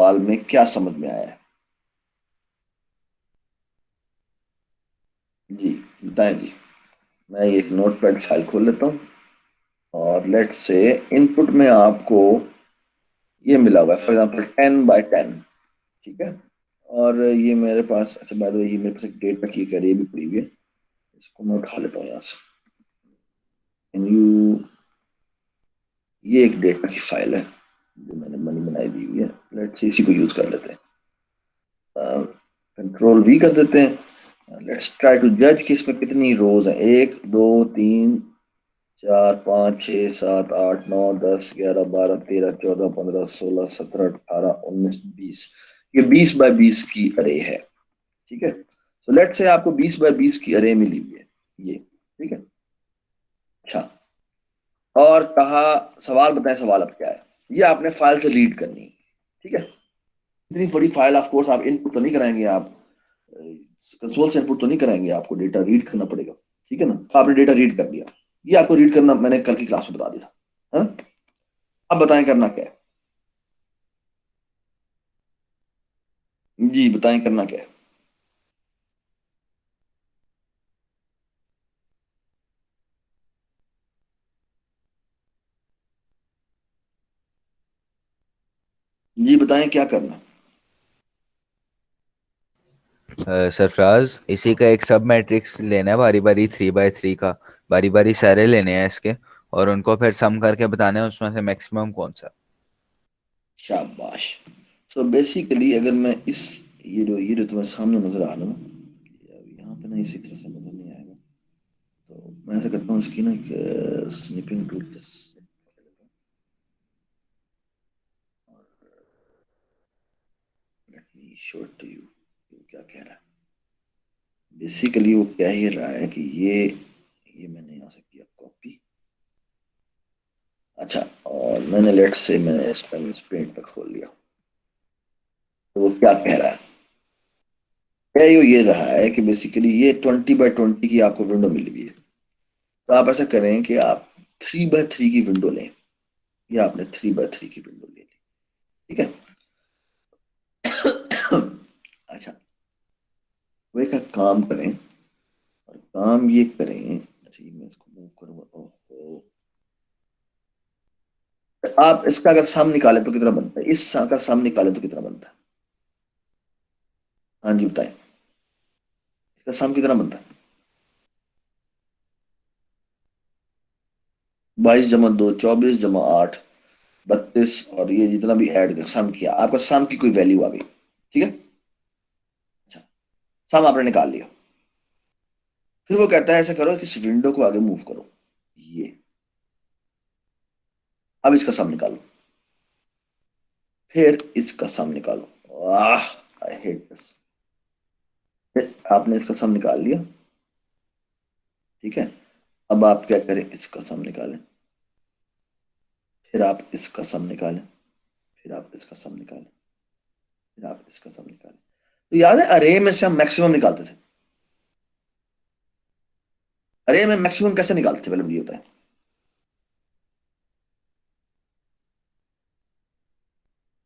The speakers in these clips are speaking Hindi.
सवाल में क्या समझ में आया है? जी, बताएं जी। मैं एक नोटपैड फाइल खोल लेता हूँ और लेट्स से इनपुट में आपको ये मिला हुआ है, फॉर एग्जांपल 10 by 10। ठीक है। और ये मेरे पास, अच्छा बाय द वे, ये मेरे पास एक डेटा की एक array भी पड़ी हुई है। इसको मैं उठा लेता हूँ यहाँ से। कैन यू, ये एक डेटा की फाइल है जो मैंने बनी बनाई दी हुई है। लेट्स से इसी को यूज कर लेते हैं। कंट्रोल वी कर देते हैं। लेट्स ट्राई टू जज कि इसमें कितनी रोज हैं। 1 2 3 4 5 6 7 8 9 10 11 12 13 14 15 16 17 18 19 20। ये 20 by 20 की अरे है। ठीक है। तो लेट्स से आपको 20 by 20 की अरे मिली हुई है। ये ठीक है। अच्छा, और कहा सवाल बताएं, सवाल अब क्या है। ये आपने फाइल से रीड करनी है। ठीक है। इतनी बड़ी फाइल ऑफ कोर्स आप इनपुट तो नहीं कराएंगे, आप कंसोल से इनपुट तो नहीं कराएंगे, आपको डेटा रीड करना पड़ेगा। ठीक है ना। तो आपने डेटा रीड कर लिया। ये आपको रीड करना मैंने कल की क्लास में बता दिया था, है ना। अब बताएं करना क्या है। जी बताएं करना क्या है। जी बताएं क्या करना है? सरफराज, इसी का एक सब मैट्रिक्स लेना है बारी बारी 3 by 3 का। बारी बारी सारे लेने हैं इसके, और उनको फिर सम करके बताना है उसमें से मैक्सिमम कौन सा। शाबाश। सो बेसिकली अगर मैं इस, ये जो तुम्हारे सामने नजर आ रहा है ना, यहाँ पे ना इसी तरह से नजर नहीं आएगा। तो मैं ऐसा करता हूँ, इसकी ना एक snipping tool let me show it to you. क्या कह रहा है बेसिकली, वो कह ही रहा है कि ये मैंने यहाँ से किया कॉपी। अच्छा, और मैंने लेट से मैंने इस टाइम इस पेंट पे खोल लिया। तो वो क्या कह रहा है, कह ये रहा है कि बेसिकली ये 20 by 20 की आपको विंडो मिली हुई है। तो आप ऐसा करें कि आप 3 by 3 की विंडो लें। या आपने 3 by 3 की विंडो ले ली। ठीक है। अच्छा, वो एक काम करें, और काम ये करें। अच्छा, ये मैं इसको मूव करूंगा। ओहो, आप इसका अगर सम निकालें तो कितना बनता है, इस का सम निकालें तो कितना बनता है? हाँ जी बताएं, इसका सम कितना बनता है? 22 जमा 2 24 जमा 8 32, और ये जितना भी ऐड कर सम किया, आपका सम की कोई वैल्यू आ गई। ठीक है। अच्छा, सम आपने निकाल लिया। फिर वो कहता है ऐसा करो कि इस विंडो को आगे मूव करो। ये, अब इसका सम निकालो। फिर इसका सम निकालो। आह, आई हेट दिस। आपने इसका सम निकाल लिया। ठीक है। अब आप क्या करें, इसका सम निकालें। फिर आप इसका सम निकालें। फिर आप इसका सम निकालें। फिर आप इसका सम निकालें। तो याद है अरे में से हम मैक्सिमम निकालते थे। अरे में मैक्सिमम कैसे निकालते थे, पहले मुझे होता है।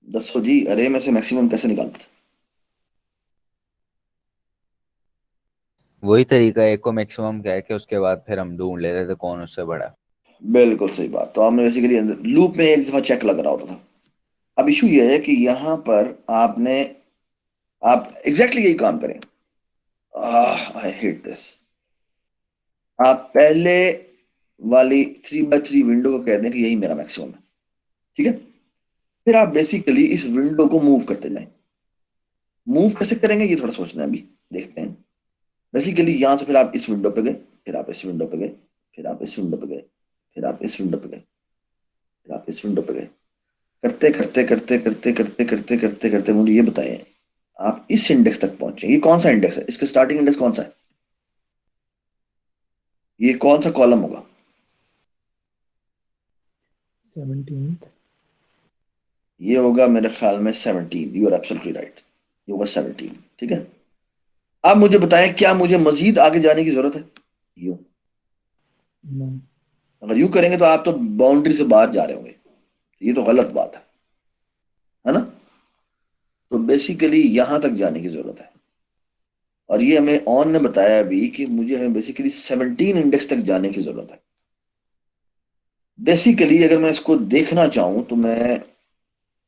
दसो जी, अरे में से मैक्सिमम कैसे निकालते थे? वही तरीका है, एक को मैक्सिमम कह के उसके बाद फिर हम ढूंढ लेते थे कौन उससे बड़ा है। बिल्कुल सही बात। तो आपने बेसिकली लूप में एक दफा चेक लग रहा होता था। अब इशू ये है कि यहाँ पर आपने, आप एग्जैक्टली यही काम करें। I hate this. आप पहले वाली 3 by 3 विंडो को कह दें कि यही मेरा मैक्सिमम है। ठीक है। फिर आप बेसिकली इस विंडो को मूव करते जाएं। मूव कैसे करेंगे ये थोड़ा सोचना है, अभी देखते हैं। बेसिकली यहां से फिर आप इस विंडो पे गए। फिर आप इस विंडो पे गए। फिर आप इस विंडो पे गए। फिर आप इस विंडो पे गए। फिर आप इस विंडो पे गए। करते करते करते करते करते करते करते करते मुझे ये बताएं, आप इस इंडेक्स तक पहुंचे। ये कौन सा इंडेक्स है, इसका स्टार्टिंग इंडेक्स कौन सा है? ये कौन सा कॉलम होगा? 17। ये होगा मेरे ख्याल में 17। You are absolutely right. ये होगा 17। ठीक है। अब मुझे बताएं, क्या मुझे मजीद आगे जाने की जरूरत है? यू, नहीं। अगर यू करेंगे तो आप तो बाउंड्री से बाहर जा रहे होंगे। ये तो गलत बात है ना। बेसिकली यहां तक जाने की जरूरत है, और ये हमें ऑन ने बताया भी कि मुझे हमें बेसिकली 17 इंडेक्स तक जाने की जरूरत है। बेसिकली अगर मैं इसको देखना चाहूं तो मैं,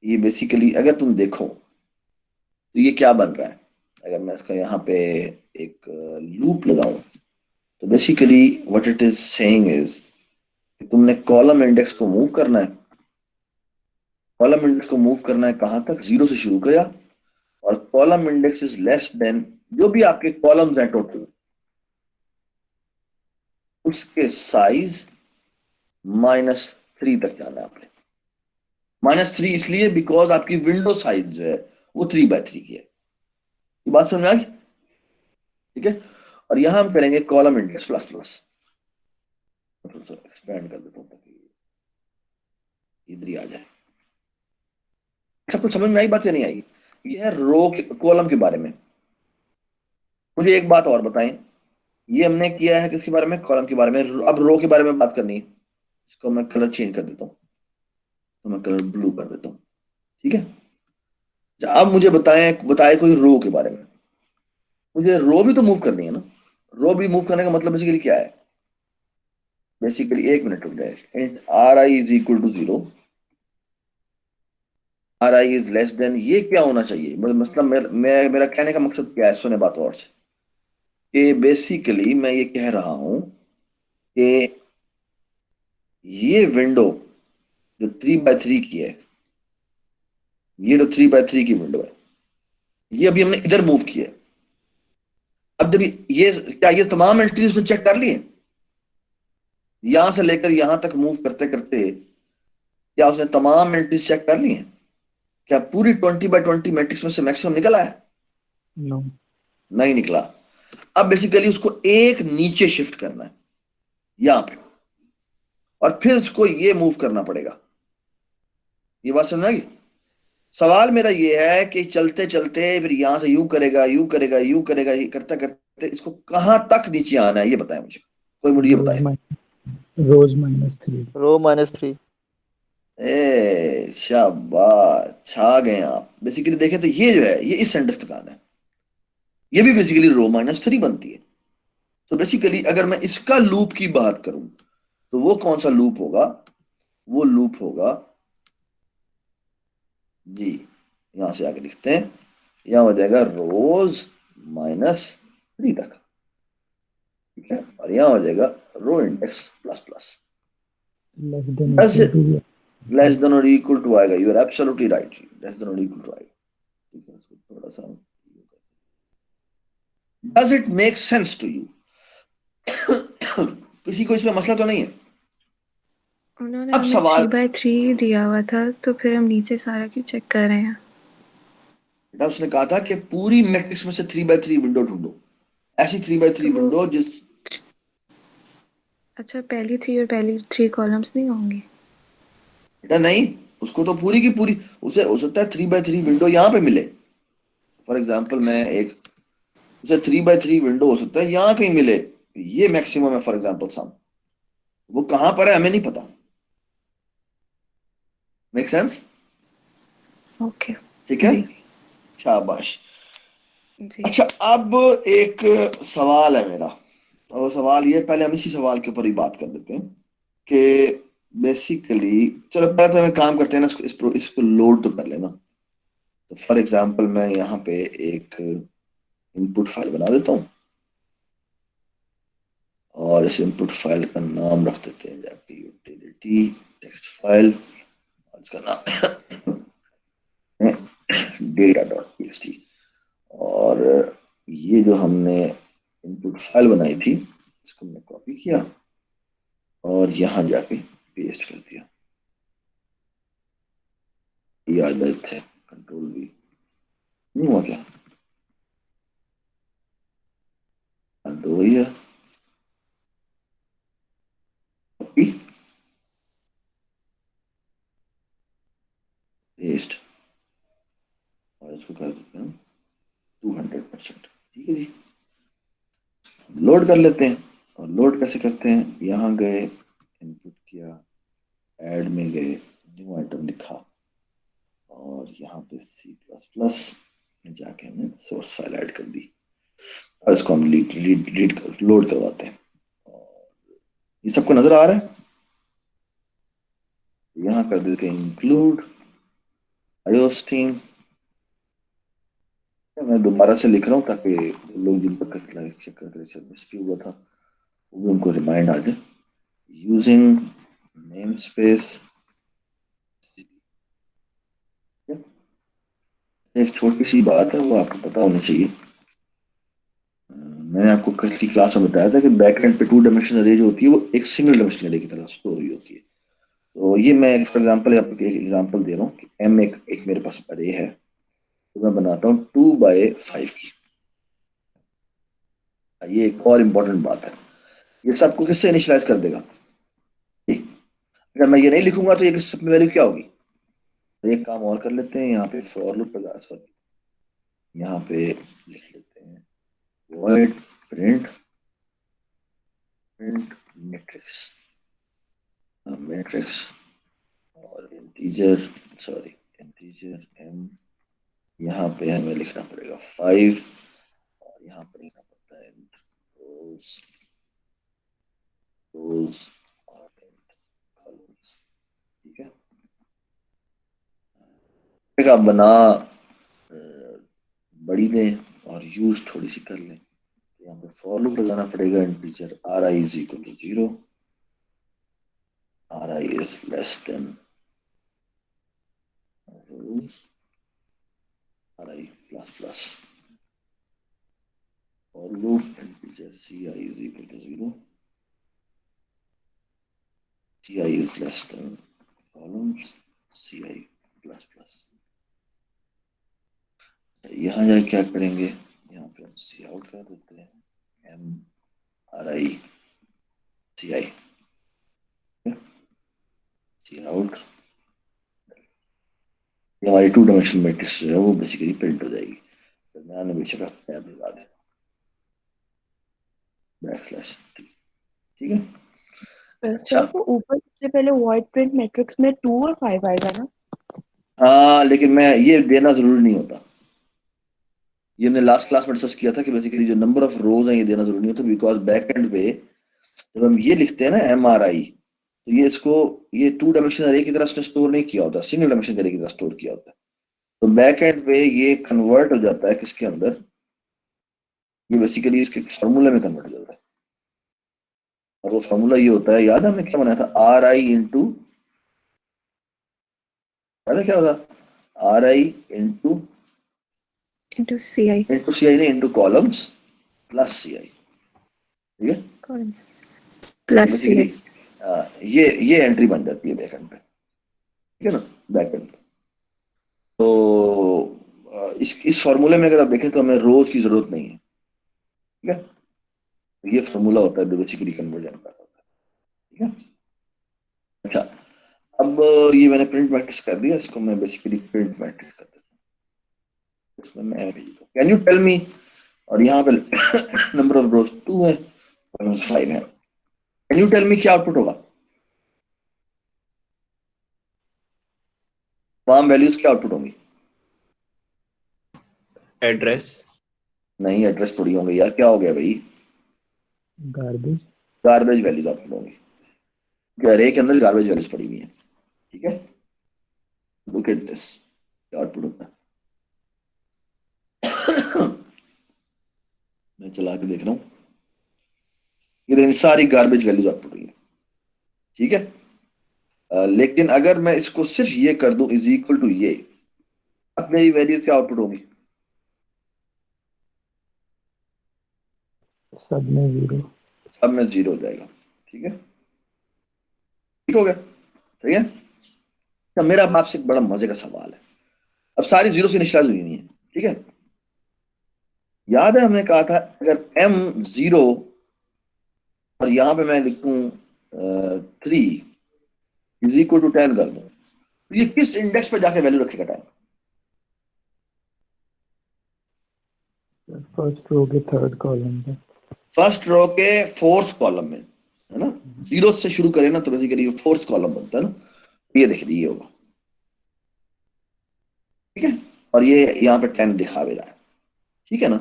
ये बेसिकली अगर तुम देखो तो ये क्या बन रहा है, अगर मैं इसका यहाँ पे एक लूप लगाऊं तो basically what it is saying is कि तुमने कॉलम इंडेक्स को मूव करना है। कॉलम इंडेक्स को मूव करना है कहां तक, 0 से शुरू किया, और column index is less then जो भी आपके कॉलम्स हैं टोटल, उसके साइज -3 तक जाना है आपने। -3 इसलिए बिकॉज आपकी विंडो साइज जो है वो 3 by 3 की है। ये बात समझ में आ गई? ठीक है, और यहां हम करेंगे column index plus plus. Expand कर देता हूं ताकि इधर ही आ जाए। सब कुछ समझ में आई बात या नहीं आई? ये है रो कॉलम के बारे में। मुझे एक बात और बताएं, ये हमने किया है किसके बारे में, कॉलम के बारे में। अब रो के बारे में बात करनी है। इसको मैं कलर चेंज कर देता हूँ, तो मैं कलर ब्लू कर देता हूँ। ठीक है, अच्छा, अब मुझे बताएं, बताए कोई रो के बारे में। मुझे रो भी तो मूव करनी है ना। रो भी मूव करने का मतलब बेसिकली क्या है, बेसिकली 1 मिनट रुक जाए, R I is equal to 0, R I is less than, ये क्या होना चाहिए, मतलब मेरा कहने का मकसद क्या है, सुने बात और से, कि बेसिकली मैं ये कह रहा हूं कि ये विंडो जो 3 by 3 की है, ये जो 3 by 3 की विंडो है, ये अभी हमने इधर मूव की है। अब जब ये क्या ये तमाम एंट्रीज उसने चेक कर लिए, यहां से लेकर यहां तक मूव करते करते क्या उसने तमाम एंट्रीज चेक कर ली हैं? क्या पूरी 20 by 20 मैट्रिक्स में से मैक्सिमम निकला है? नो। नहीं निकला। अब बेसिकली उसको एक नीचे शिफ्ट करना है यहां पे, और फिर उसको ये मूव करना पड़ेगा। ये बात समझ आ गई? सवाल मेरा ये है कि चलते चलते फिर यहां से यूं करेगा, यूं करेगा, यूं करेगा, ये करते करते इसको कहां तक नीचे आना है, ये बताए मुझे, कोई मुझे ये रोज बताए। रोज -3। रो -3। ए शाबाश, छा गए आप। बेसिकली देखें तो ये जो है ये इस सेंटर तक आना है, ये भी बेसिकली रो -3 बनती है। तो बेसिकली अगर मैं इसका लूप की बात करूं तो वो कौन सा लूप होगा, वो लूप होगा जी, यहां से आगे लिखते हैं, यहां हो जाएगा रोज -3 तक। ठीक है, और यहां हो जाएगा row index plus plus. Less than बस इक्वल टू। लेस देन और इक्वल टू आएगा, you are absolutely right, less than और इक्वल टू आएगा। ठीक है, इसको थोड़ा सा, does it make sense to you? किसी को इसमें मसला तो नहीं है? उन्होंने अब हमें सवाल, 3 by 3 दिया हुआ था, तो फिर हम नीचे सारा क्यों चेक कर रहे हैं? बेटा उसने कहा था कि पूरी मैट्रिक्स में से 3 by 3 विंडो ढूंढो, ऐसी 3 by 3 तो वो विंडो जिस, अच्छा, पहली 3 और पहली 3 कॉलम्स नहीं होंगी? बेटा नहीं, उसको तो पूरी की पूरी, उसे हो सकता है 3 by 3 विंडो यहाँ पे मिले। फॉर एग्जाम्पल मैं एक, उसे 3 by 3 विंडो हो सकता है यहाँ कहीं मिले, ये मैक्सिमम है फॉर एग्जाम्पल सम, वो कहां पर है हमें नहीं पता। Make sense? ओके। ठीक है, जी। शाबाश। जी। अच्छा, अब एक सवाल है मेरा, और सवाल ये, पहले हम इसी सवाल के ऊपर ही बात कर लेते हैं कि बेसिकली, चलो पहले तो हमें काम करते हैं ना, इसको लोड तो कर लेना। तो फॉर एग्जांपल मैं यहाँ पे एक इनपुट फाइल बना देता हूँ, और इस इनपुट फाइल का नाम रख देते हैं जाके यूटिलिटी टेक्स्ट फाइल, और इसका नाम है data.txt। और ये जो हमने इनपुट फाइल बनाई थी, इसको हमने कॉपी किया और यहाँ जाके पेस्ट कर दिया। ये आ जाते थे, कंट्रोल V, नहीं हुआ क्या? तो वही है, कॉपी पेस्ट, और इसको कर देते हैं 200%। ठीक है जी, लोड कर लेते हैं। और लोड कैसे करते हैं, यहाँ गए, इनपुट किया, ऐड में गए, न्यू आइटम लिखा, और यहाँ पे C++ सोर्स फाइल ऐड कर दी और इसको हम लोड करवाते हैं। ये सबको नजर आ रहा है? यहाँ कर देते हैं इंक्लूड आयोस्टीन। मैं दोबारा से लिख रहा हूँ ताकि लोग जिन पर चक्कर मिस भी हुआ था वो भी उनको रिमाइंड आ जाए। यूजिंग नेम स्पेस, एक छोटी सी बात है वो आपको पता होनी चाहिए। मैंने आपको कल की क्लास में बताया था कि बैक एंड पे 2 डायमेंशनल अरे जो होती है वो एक सिंगल डायमेंशनल अरे की तरह स्टोर हुई होती है। तो ये मैं फॉर एग्जांपल आपको एक एग्जांपल दे रहा हूँ कि एम एक मेरे पास अरे है, तो मैं बनाता हूँ 2 by 5 की। ये एक और इम्पोर्टेंट बात है, ये सबको किससे इनिशियलाइज कर देगा? ये। अगर मैं ये नहीं लिखूंगा तो ये सब में वैल्यू क्या होगी? तो एक काम और कर लेते हैं, यहाँ पे फॉर लूप लगा, सॉरी यहाँ पे लिख लेते हैं void print मैट्रिक्स और इंटीजर m, यहाँ पे हमें लिखना पड़ेगा 5 और यहाँ पे लिखना पड़ता है rows और columns। ठीक है, एक आप बना बड़ी दें और यूज थोड़ी सी कर लें। यहाँ पे फॉर लूप लगाना पड़ेगा, integer ri is equal to 0, ri is less than ri plus plus, for loop integer ci is equal to 0, ci is less than columns ci plus plus. यहाँ जाके क्या करेंगे, यहाँ पे हम सी आउट कर देते हैं MRI CI, सी आउट, ये हमारी 2 डायमेंशनल मैट्रिक्स जो है वो बेसिकली प्रिंट हो जाएगी। तो मैंने बेशक टैब लगा दें बैकस्लैश, ठीक है। अच्छा, सर, तो ऊपर सबसे पहले वॉइड प्रिंट मैट्रिक्स में 2 और 5 आएगा ना? हाँ, लेकिन मैं ये देना जरूरी नहीं होता। ये हमने लास्ट क्लास में डिस्कस किया था कि बेसिकली जो नंबर ऑफ रोज हैं ये देना जरूरी नहीं होता, बिकॉज बैक एंड पे जब हम ये लिखते हैं ना MRI, तो ये इसको ये 2 डायमेंशनल अरे की तरह स्टोर नहीं किया होता, सिंगल डायमेंशनल अरे की तरह स्टोर किया होता है। तो बैक एंड पे ये कन्वर्ट हो जाता है किसके अंदर, ये बेसिकली इसके फॉर्मूले में कन्वर्ट हो जाता है। और वो फॉर्मूला ये होता है, याद है हमने क्या बनाया था, RI इंटू, याद है क्या होता, RI into into CI CI नहीं, इंटू कॉलम्स प्लस CI, ठीक है। columns plus basically CI। ये एंट्री बन जाती है बैक एंड पे, ठीक है ना, बैक एंड पे। तो इस फॉर्मूले में अगर आप देखें तो हमें रोज की जरूरत नहीं है, ठीक है। तो ये फॉर्मूला होता है बेसिकली कन्वर्जन का, ठीक है। अच्छा, अब ये मैंने प्रिंट मैट्रिक्स कर दिया, इसको मैं बेसिकली प्रिंट मैट्रिक्स कर देता हूँ, इसमें मैं भेज दूँ कैन यू टेल मी, और यहाँ पे नंबर ऑफ रोज 2 है, 5 है, कैन यू टेल मी क्या आउटपुट होगा, तमाम वैल्यूज क्या आउटपुट होंगी? एड्रेस। नहीं, एड्रेस थोड़ी होंगे यार, क्या हो गया भाई, गार्बेज। गार्बेज वैल्यूज आउटपुट होंगी, अरे के अंदर गार्बेज वैल्यूज पड़ी हुई है, ठीक है। लुक एट दिस, क्या आउटपुट होता है मैं चला के देख रहा हूँ, ये सारी गार्बेज वैल्यूज आउटपुट हुई है, ठीक है। लेकिन अगर मैं इसको सिर्फ ये कर दूं इज इक्वल टू ये, अब मेरी वैल्यू क्या आउटपुट होगी? सब में 0। सब में 0 हो जाएगा, ठीक है, ठीक हो गया, सही है। तो मेरा अब आपसे एक बड़ा मजे का सवाल है, अब सारी 0 से इनिशियलाइज हुई नहीं है, ठीक है। याद है हमने कहा था अगर m 0 और यहां पे मैं लिखूं 3 इज इक्वल टू 10 कर दूं, तो ये किस इंडेक्स पे जाके वैल्यू रखेगा टाइम? फर्स्ट रो के थर्ड कॉलम पे। फर्स्ट रो के फोर्थ कॉलम में, है ना, 0 से शुरू करें ना तो बेसिकली फोर्थ कॉलम बनता है ना, ये देखिए ये होगा, ठीक है। और ये यहाँ पे 10 दिखा भी रहा है, ठीक है ना?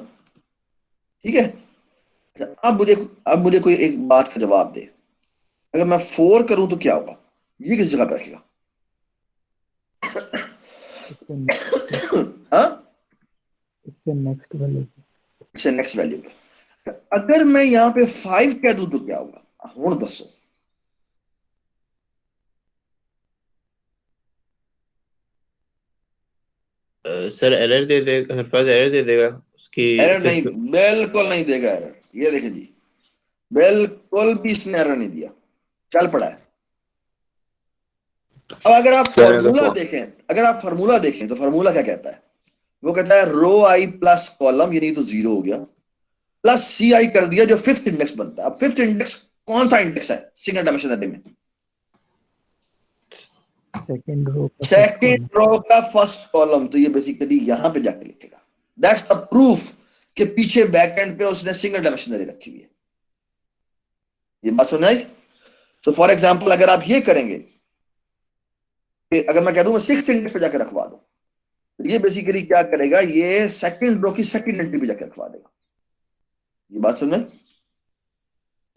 ठीक है। अच्छा, अब मुझे कोई एक बात का जवाब दे, अगर मैं 4 करूं तो क्या होगा? ये किस जगह पे रखेगा? इससे नेक्स्ट हाँ, इससे नेक्स्ट वाले पे। इससे नेक्स्ट वैल्यू पे। अगर मैं यहाँ पे 5 कह दूं तो क्या होगा? हूं दसो। सर एरर दे देगा, सरफराज एरर दे देगा उसकी एरर नहीं, सिस्टम। बिल्कुल नहीं देगा एरर। ये देखें जी, बिल्कुल भी इसने एरर नहीं दिया, चल पड़ा है। अब अगर आप फॉर्मूला देखें, तो फॉर्मूला क्या कहता है? वो कहता है रो आई प्लस कॉलम, ये नहीं तो 0 हो गया, प्लस सी आई कर दिया जो फिफ्थ इंडेक्स बनता है। अब फिफ्थ इंडेक्स कौन सा इंडेक्स है सिंगल डायमेंशन अरे में? सेकंड रो का सेकेंड रो का फर्स्ट कॉलम। तो ये बेसिकली यहां पे जाके लिखेगा। दैट्स द प्रूफ कि पीछे बैकएंड पे उसने सिंगल डायमेंशन अरे रखी हुई है। ये बात सुन आई? तो फॉर एग्जाम्पल अगर आप ये करेंगे कि अगर मैं कह दूं मैं सिक्स इंडेक्स पे जाकर रखवा दूं, तो ये बेसिकली क्या करेगा? ये सेकंड रो की सेकंड एंट्री पे जाकर रखवा देगा। ये बात सुन में?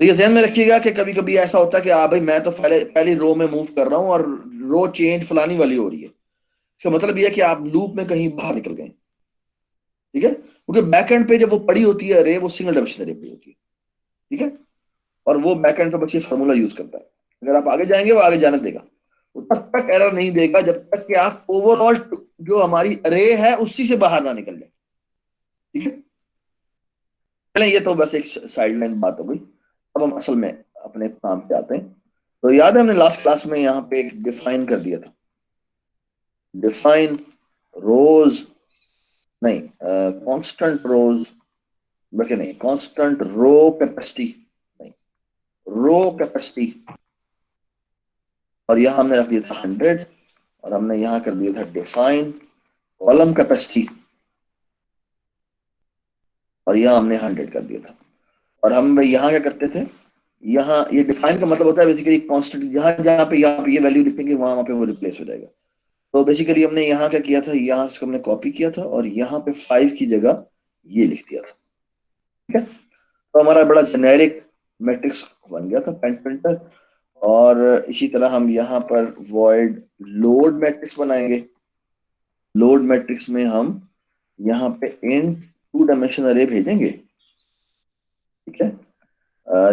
तो ये ध्यान में रखिएगा कि कभी कभी ऐसा होता है कि भाई मैं तो पहली रो में मूव कर रहा हूं और रो चेंज फलानी वाली हो रही है। इसका मतलब ये है कि आप लूप में कहीं बाहर निकल गए। ठीक है, क्योंकि बैकएंड पे जब वो पड़ी होती है अरे, वो सिंगल डायमेंशनल अरे पे होती है। ठीक है, और वो बैकएंड पे बच्चे फार्मूला यूज करता है। अगर आप आगे जाएंगे वो आगे जाने देगा, वो तब तक एरर नहीं देगा जब तक कि आप ओवरऑल जो हमारी अरे है उसी से बाहर ना निकल जाए। ठीक है, चलें, ये तो बस एक साइडलाइन बात हो गई। अब हम असल में अपने काम पे आते हैं। तो याद है हमने लास्ट क्लास में यहाँ पे एक डिफाइन कर दिया था, डिफाइन रोज, नहीं कांस्टेंट रोज, बल्कि नहीं कांस्टेंट रो कैपेसिटी, नहीं रो कैपेसिटी। और यहां हमने रख दिया था 100, और हमने यहां कर दिया था डिफाइन कॉलम कैपेसिटी, और यहां हमने 100 कर दिया था। और हम यहां क्या करते थे? यहाँ ये डिफाइन का मतलब होता है बेसिकली कांस्टेंट, जहां जहां पे यहाँ पे ये वैल्यू लिखेंगे वहां वहां पे वो रिप्लेस हो जाएगा। तो बेसिकली हमने यहाँ क्या किया था, यहाँ से हमने कॉपी किया था और यहाँ पे 5 की जगह ये लिख दिया था। ठीक है, तो हमारा बड़ा जेनेरिक मैट्रिक्स बन गया था पेंट प्रिंटर। और इसी तरह हम यहाँ पर वॉइड लोड मैट्रिक्स बनाएंगे। लोड मैट्रिक्स में हम यहाँ पे इन 2 डायमेंशन अरे भेजेंगे। ठीक है,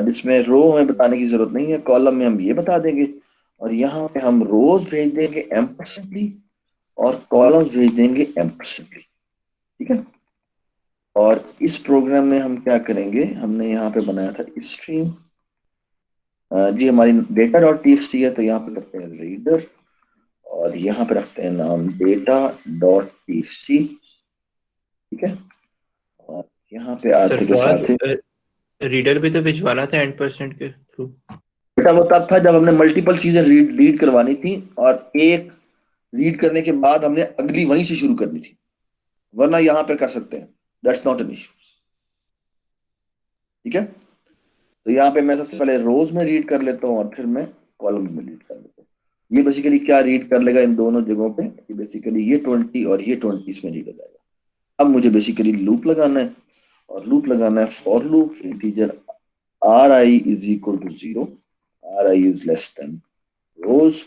जिसमें रो हमें बताने की जरूरत नहीं है, कॉलम में हम ये बता देंगे। और यहाँ पे हम रोज भेज देंगे एम्परसेंटली और कॉलम्स भेज देंगे एम्परसेंटली। ठीक है, और इस प्रोग्राम में हम क्या करेंगे, हमने यहाँ पे बनाया था स्ट्रीम जी, हमारी डेटा डॉट टीएक्सटी है, तो यहाँ पे रखते हैं रीडर और यहाँ पे रखते हैं नाम डेटा डॉट टीएक्सटी। ठीक है, और यहाँ पे आते के साथ सरफराज रीडर भी तो भिजवाना था एंड परसेंट के थ्रू। बेटा वो तब था जब हमने मल्टीपल चीजें रीड करवानी थी, और एक रीड करने के बाद हमने अगली वहीं से शुरू करनी थी, वरना यहाँ पे कर सकते हैं, दैट्स नॉट एन इशू। ठीक है, तो यहाँ पे मैं सबसे पहले रोज में रीड कर लेता हूँ और फिर मैं कॉलम में रीड कर लेता हूँ। ये बेसिकली क्या रीड कर लेगा इन दोनों जगहों पे? बेसिकली ये 20 और ये 20 इसमें रीड हो जाएगा। अब मुझे बेसिकली लूप लगाना है, और लूप लगाना है for loop integer R I is equal to 0, R I is less than rows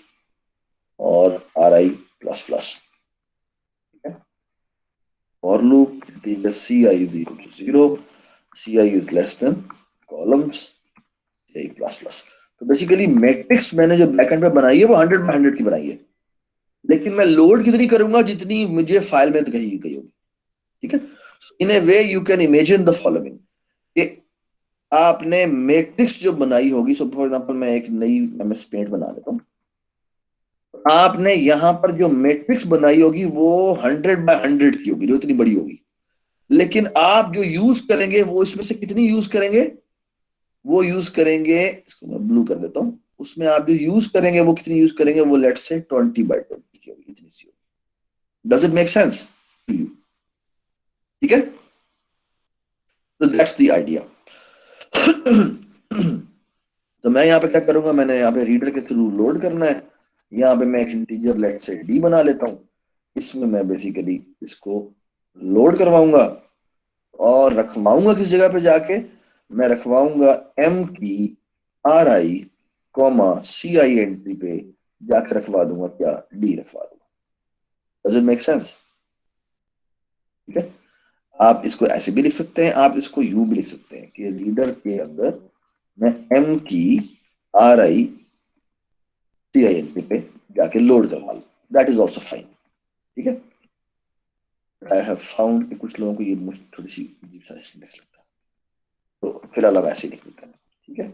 और आर आई प्लस प्लस। ठीक है, for loop integer C I is equal to 0, C I is less than columns C I plus plus. तो बेसिकली मैट्रिक्स मैंने जो बैकएंड पे बनाई है वो 100/100 की बनाई है, लेकिन मैं लोड कितनी करूंगा जितनी मुझे फाइल में तो कही गई होगी। ठीक है, in a way you can imagine the following कि आपने मैट्रिक्स जो बनाई होगी, सो फॉर एग्जांपल मैं एक नई एमएस पेंट बना देता हूं, आपने यहां पर जो मैट्रिक्स बनाई होगी वो 100/100 की होगी, जो इतनी बड़ी होगी। लेकिन आप जो यूज करेंगे वो इसमें से कितनी यूज करेंगे? वो यूज करेंगे, इसको मैं ब्लू कर देता हूं, उसमें आप जो यूज करेंगे वो कितनी यूज करेंगे? वो लेट्स से 20/20 की होगी, इतनी सी होगी। Does it make sense to you? ठीक है, तो दैट्स द आइडिया। तो मैं यहाँ पे क्या करूंगा, मैंने यहाँ पे रीडर के थ्रू लोड करना है। यहाँ पे मैं एक इंटीजर लेट से डी बना लेता हूँ, इसमें मैं बेसिकली इसको लोड करवाऊंगा। और रखवाऊंगा किस जगह पे जाके, मैं रखवाऊंगा एम की RI कॉमा CI एंट्री पे जाके रखवा दूंगा क्या, डी रखवा दूंगा। Does it make sense? ठीक है, आप इसको ऐसे भी लिख सकते हैं, आप इसको यू भी लिख सकते हैं कि रीडर के अंदर मैं एम की RI CI एंट्री पे जाके लोड करवा लूं, दैट इज ऑल्सो फाइन। ठीक है, आई हैव फाउंड कि कुछ लोगों को ये थोड़ी सी अजीब सा सिंटेक्स लगता है, तो फिलहाल अब ऐसे ही लिख देते हैं। ठीक है,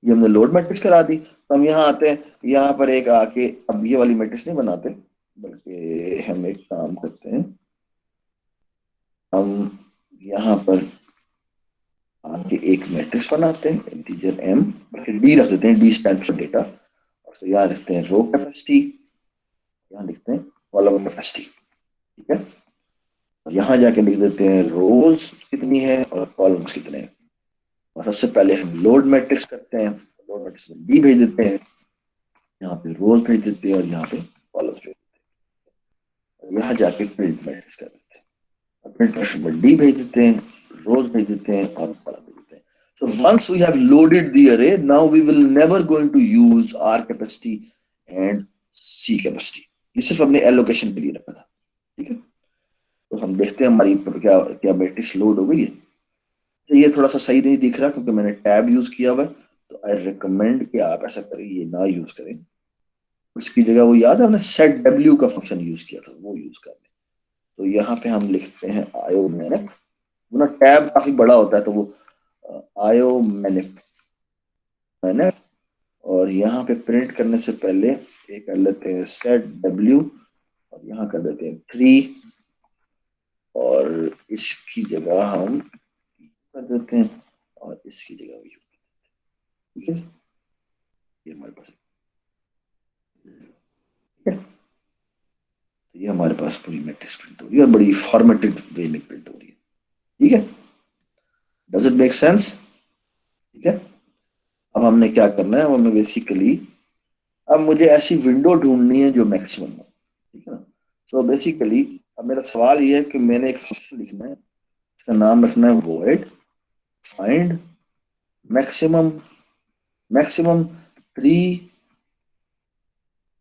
ये हमने लोड मैट्रिक्स करा दी। तो हम यहाँ आते हैं, यहाँ पर एक आके अब ये वाली मैट्रिक्स नहीं बनाते, बल्कि हम एक काम करते हैं, हम यहाँ पर आके एक मैट्रिक्स बनाते हैं इंटीजर m, बल्कि डी रख देते हैं, डी स्टैंड फॉर डेटा, और तो यहाँ लिखते हैं रो कैपेसिटी, यहाँ लिखते हैं कॉलम कैपेसिटी। ठीक है, और यहाँ जाके लिख देते हैं रोज कितनी है और कॉलम्स कितने हैं, और सबसे पहले हम लोड मैट्रिक्स करते हैं, लोड मैट्रिक्स में डी भेज देते हैं, यहाँ पे रोज भेज देते हैं और यहाँ पे कॉलम्स भेज देते हैं, और यहाँ जाके प्रिंट मैट्रिक्स कर देते हैं, और प्रिंट मैट्रिक्स में डी भेज देते हैं, रोज भेज देते हैं और कॉलम भेज देते हैं। So once we have loaded the array, now we will never going to use R capacity and C capacity. ये सिर्फ हमने एलोकेशन के लिए रखा था। ठीक है, तो हम देखते हैं हमारी क्या क्या मैट्रिक्स लोड हो गई है। तो ये थोड़ा सा सही नहीं दिख रहा क्योंकि मैंने टैब यूज किया हुआ है, तो आई रिकमेंड कि आप ऐसा करें, ये ना यूज करें, उसकी जगह वो याद है हमने सेट W का फंक्शन यूज किया था, वो यूज कर लें। तो यहाँ पे हम लिखते हैं आयो मैनिप, वो ना टैब काफी बड़ा होता है, तो वो आयो मैनिप, और यहाँ पे प्रिंट करने से पहले एक कर लेते हैं सेट W, और यहाँ कर देते हैं 3, और इसकी जगह हम कर देते हैं, और इसकी जगह भी। ठीक है, ये हमारे पास, तो ये हमारे पास पूरी मैट्रिक्स प्रिंट हो रही है और बड़ी फॉर्मेटेड वे में प्रिंट हो रही है। ठीक है, डज इट मेक सेंस? ठीक है, अब हमने क्या करना है, हमें बेसिकली अब मुझे ऐसी विंडो ढूंढनी है जो मैक्सिमम हो। ठीक है ना, सो बेसिकली अब मेरा सवाल ये है कि मैंने एक फंक्शन लिखना है, इसका नाम रखना है void find maximum 3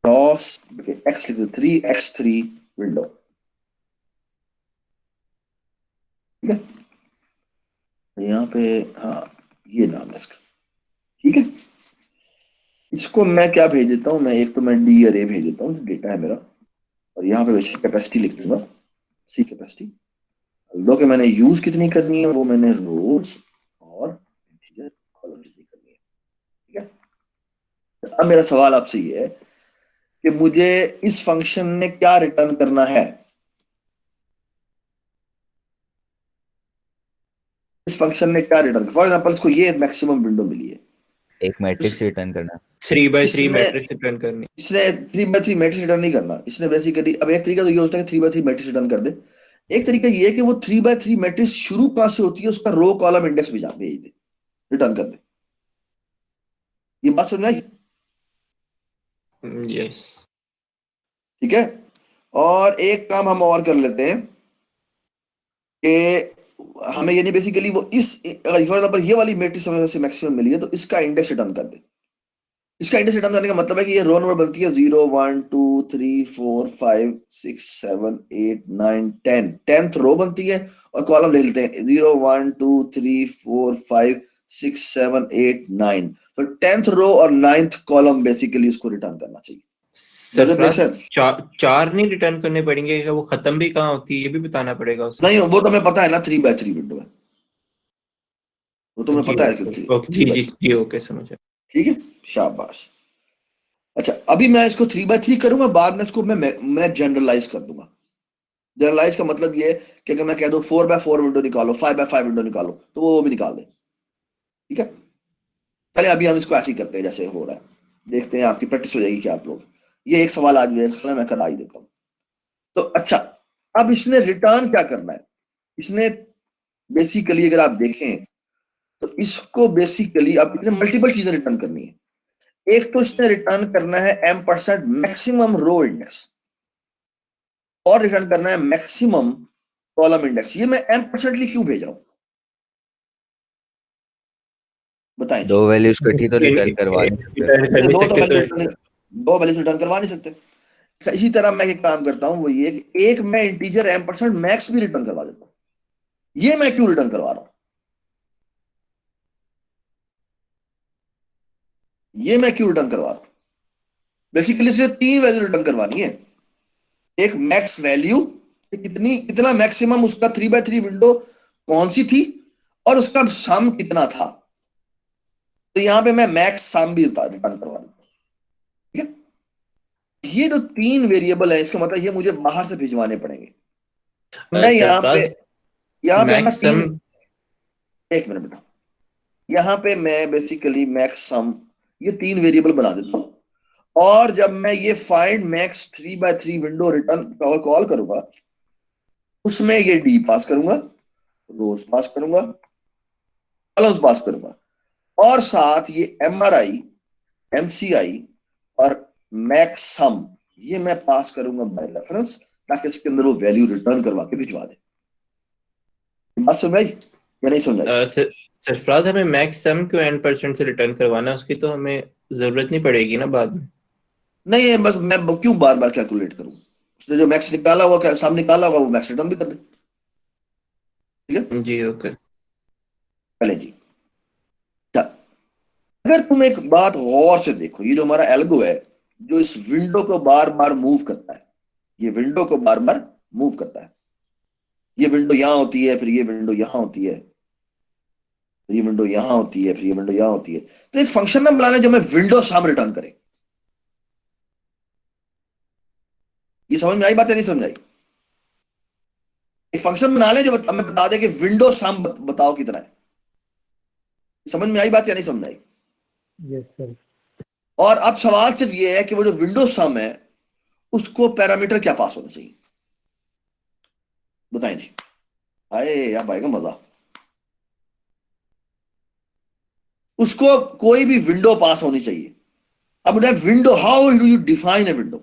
cross x लिख दो 3x3 विंडो। ठीक है, यहाँ पे हाँ ये नाम है इसका। ठीक है, इसको मैं क्या भेज देता हूँ, मैं एक तो मैं डी अरे भेज देता हूँ, डेटा है मेरा, और यहाँ पे बेसिक कैपेसिटी लिख दूंगा सी कैपेसिटी, दो कि मैंने यूज कितनी करनी है, वो मैंने रोज और इंटीजर कॉलम कितनी करनी है। ठीक है, अब मेरा सवाल आपसे ये है कि मुझे इस फंक्शन ने क्या रिटर्न करना है, इस फंक्शन ने क्या रिटर्न, फॉर एग्जांपल इसको ये मैक्सिमम विंडो मिली है, एक मैट्रिक्स रिटर्न करना, 3x3 मैट्रिक्स रिटर्न करनी। इसने 3x3 मैट्रिक्स रिटर्न नहीं करना, इसने बेसिकली अब एक तरीका तो ये होता है कि 3x3 मैट्रिक्स रिटर्न कर दे, एक तरीका ये है कि वो 3x3 मैट्रिक्स शुरू कहां से होती है उसका रो कॉलम इंडेक्स भी भेज दे, रिटर्न कर दे। ये बात समझ आई? यस, ठीक है, और एक काम हम और कर लेते हैं कि हमें यानी बेसिकली वो इस फॉर एग्जांपल ये वाली मैट्रिक्स हमें से मैक्सिमम मिली है, तो इसका इंडेक्स रिटर्न कर दे। इसका इंडेक्स रिटर्न करने का मतलब है कि ये रो नंबर बनती है 0 1 2 3 4 5 6 7 8 9 10, 10th रो बनती है, और कॉलम ले लेते हैं 0 1 2 3 4 5 6 7 8 9, तो 10th रो और 9th कॉलम बेसिकली इसको रिटर्न करना चाहिए। Does it make sense? चार नहीं रिटर्न करने पड़ेंगे, वो खत्म भी कहाँ होती है ये भी बताना पड़ेगा उसमें। नहीं, वो तो हमें पता है ना 3x3 विंडो है, वो तो हमें पता है कि जी जी जी, ओके समझ गया। ठीक है, शाबाश। अच्छा, अभी मैं इसको 3x3 करूंगा, बाद में इसको मैं जनरलाइज कर दूंगा। जनरलाइज का मतलब ये कि अगर मैं कह दूं 4x4 विंडो निकालो, 5x5 विंडो निकालो, तो वो भी निकाल दे। ठीक है, पहले अभी हम इसको ऐसे ही करते हैं जैसे हो रहा है, देखते हैं आपकी प्रैक्टिस हो जाएगी क्या आप लोग। ये एक सवाल आज मैं करा ही देता हूं। तो अच्छा, अब इसने रिटर्न क्या करना है, इसने बेसिकली अगर आप देखें तो इसको बेसिकली अब इसने मल्टीपल चीजें रिटर्न करनी है। एक तो इसने रिटर्न करना है m% मैक्सिमम रो इंडेक्स, और रिटर्न करना है मैक्सिमम कॉलम इंडेक्स, ये मैं एम्परसेंटली क्यों भेज रहा हूं, बताएं जी। दो वैल्यूज कटी तो रिटर्न करवा नहीं सकते। रिटर्न कर नहीं दो तो सकते वैल्यू तो दो वैल्यूज रिटर्न करवा नहीं सकते। अच्छा, इसी तरह मैं एक काम करता हूं, वो ये कि एक मैं इंटीजर एम्परसेंट मैक्स भी रिटर्न करवा देता हूं। ये मैं क्यों रिटर्न करवा रहा हूं, ये मैं क्यों रिटर्न करवा रहा हूं? बेसिकली सिर्फ 3 वैल्यू रिटर्न करवानी है। एक मैक्स वैल्यू, कितनी कितना मैक्सिमम उसका 3x3 विंडो कौन सी थी, और उसका सम कितना था। तो यहां पे मैं मैक्स सम भी रिटर्न करवा दूं, ठीक है। ये जो 3 वेरिएबल है, इसका मतलब ये मुझे बाहर से भिजवाने पड़ेंगे। मैं सरफराज यहाँ पे मैं मैक्सिमम 1 मिनट बेटा, यहाँ पे मैं बेसिकली मैक्स सम ये 3 वेरिएबल बना देता हूँ, और जब मैं ये find max 3x3 window return call करूंगा, उसमें ये डी पास करूंगा, रोज पास करूंगा, कॉलम्स पास करूंगा, और साथ ये MRI MCI और मैक्स सम ये मैं पास करूंगा बाय रेफरेंस, ताकि इसके अंदर वो वैल्यू रिटर्न करवा के भिजवा दे। बात समझ आई या नहीं समझ आई? सरफराज हमें मैक्सिमम क्यों n% से रिटर्न करवाना है, उसकी तो हमें जरूरत नहीं पड़ेगी ना बाद में। नहीं है, बस मैं क्यों बार बार कैलकुलेट करूं, उसने जो मैक्स निकाला हुआ सामने निकाला होगा वो मैक्स रिटर्न भी कर दे, ठीक है। जी ओके। पहले जी, अगर तुम एक बात गौर से देखो, ये जो हमारा एल्गो है जो इस विंडो को बार बार मूव करता है, ये विंडो को बार बार मूव करता है, ये विंडो यहां होती है, फिर ये विंडो यहां होती है, फिर ये विंडो यहां होती है, फिर ये विंडो यहां होती है। तो एक फंक्शन में बुलाना जो हमें विंडो सम रिटर्न करे। ये समझ में आई बात या नहीं समझ आई? एक फंक्शन बना ले जो हमें बता दे कि विंडो सम बताओ कितना है। समझ में आई बात या नहीं समझ में आई? Yes sir. और अब सवाल सिर्फ ये है कि वो जो विंडो सम है उसको पैरामीटर क्या पास होना चाहिए, बताएं जी। आए या भाई का मजा, उसको कोई भी विंडो पास होनी चाहिए। अब window, how do you define a window?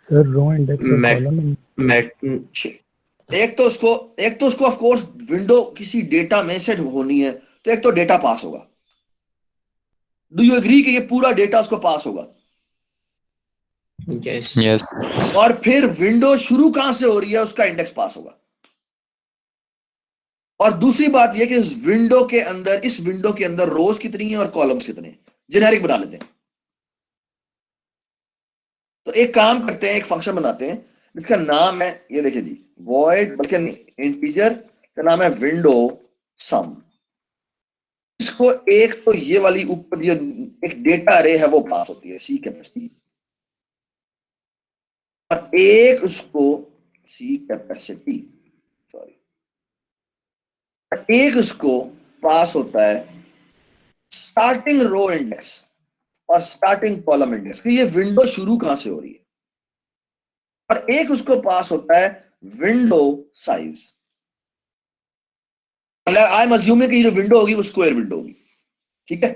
Sir row index और मैट कॉलम। मैट एक तो उसको ऑफ कोर्स विंडो किसी डेटा में से होनी है, तो एक तो डेटा पास होगा। डू यू एग्री कि ये पूरा डेटा उसको पास होगा? Yes yes. और फिर विंडो शुरू कहां से हो रही है उसका इंडेक्स पास होगा। और दूसरी बात यह कि इस विंडो के अंदर रोज कितनी है और कॉलम्स कितने हैं, जेनेरिक बना लेते हैं। तो एक काम करते हैं, एक फंक्शन बनाते हैं जिसका नाम है, ये देखिए जी, वॉइड, बल्कि इंटीजर का नाम है विंडो सम। इसको एक तो ये वाली ऊपर जो एक डेटा अरे है वो पास होती है सी कैपेसिटी, और एक उसको सी कैपेसिटी सॉरी एक उसको पास होता है स्टार्टिंग रो इंडेक्स और स्टार्टिंग कॉलम इंडेक्स कि ये विंडो शुरू कहां से हो रही है, और एक उसको पास होता है window size. I am assuming कि ये जो विंडो होगी वो स्क्वायर विंडो होगी, ठीक है।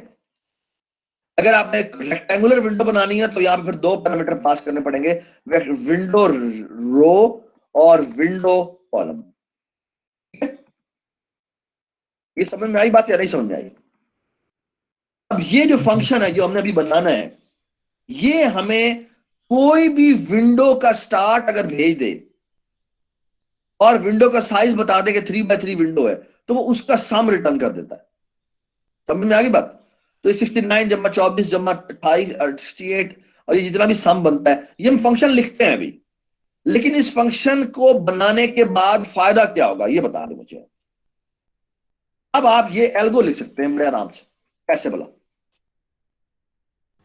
अगर आपने एक रेक्टेंगुलर विंडो बनानी है तो यहां पे फिर 2 पैरामीटर पास करने पड़ेंगे, विंडो रो और विंडो कॉलम। ये समझ में आई बात या नहीं समझ में आई? अब ये जो फंक्शन है जो हमने अभी बनाना है, ये हमें कोई भी विंडो का स्टार्ट अगर भेज दे और विंडो का साइज बता दे कि 3x3 विंडो है, तो वो उसका सम रिटर्न कर देता है। समझ में आ गई बात? तो 69 जमा 24 जमा 28 और 68 और ये जितना भी सम बनता है ये हम फंक्शन लिखते हैं अभी, लेकिन इस फंक्शन को बनाने के बाद फायदा क्या होगा ये बता दे मुझे। अब आप ये एल्गो लिख सकते हैं बड़े आराम से, कैसे बोला?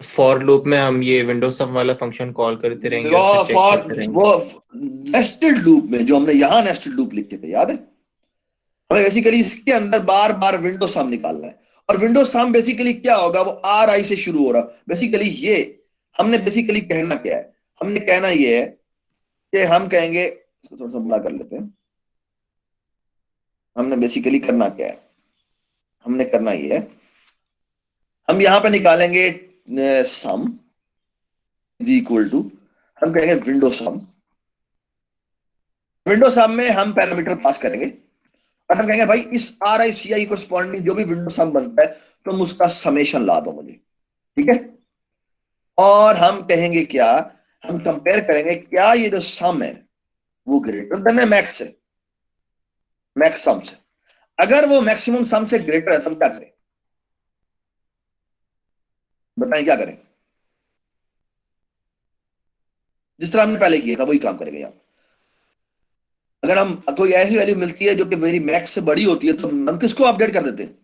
फॉर लूप में हम ये विंडोज सम वाला फंक्शन कॉल करते रहेंगे और फिर चेक फॉर करते रहेंगे। वो नेस्टेड लूप में जो हमने यहां नेस्टेड लूप लिखे थे, याद है? हमें बेसिकली इसके अंदर बार बार विंडो सम निकालना है, और विंडो सम बेसिकली क्या होगा, वो RI से शुरू हो रहा। बेसिकली ये हमने बेसिकली कहना क्या है, हमने कहना ये है कि हम कहेंगे, इसको थोड़ा सा बड़ा कर लेते हैं। हमने बेसिकली करना क्या है, हमने करना ये है, हम यहां पे निकालेंगे सम इज इक्वल टू, हम कहेंगे विंडो सम। विंडो सम में हम पैरामीटर पास करेंगे और हम कहेंगे भाई इस are I C I corresponding जो भी विंडो सम बनता है तुम उसका समेशन ला दो मुझे, ठीक है। और हम कहेंगे क्या, हम कंपेयर करेंगे क्या ये जो सम है वो ग्रेटर देन है मैक्स से, मैक्स सम से। अगर वो मैक्सिमम सम से ग्रेटर है तो हम क्या करें, बताएं क्या करें। जिस तरह हमने पहले किया था वही काम करेंगे यहाँ। अगर हम कोई ऐसी वैल्यू मिलती है जो कि वेरी मैक्स से बड़ी होती है तो हम किसको अपडेट कर देते हैं,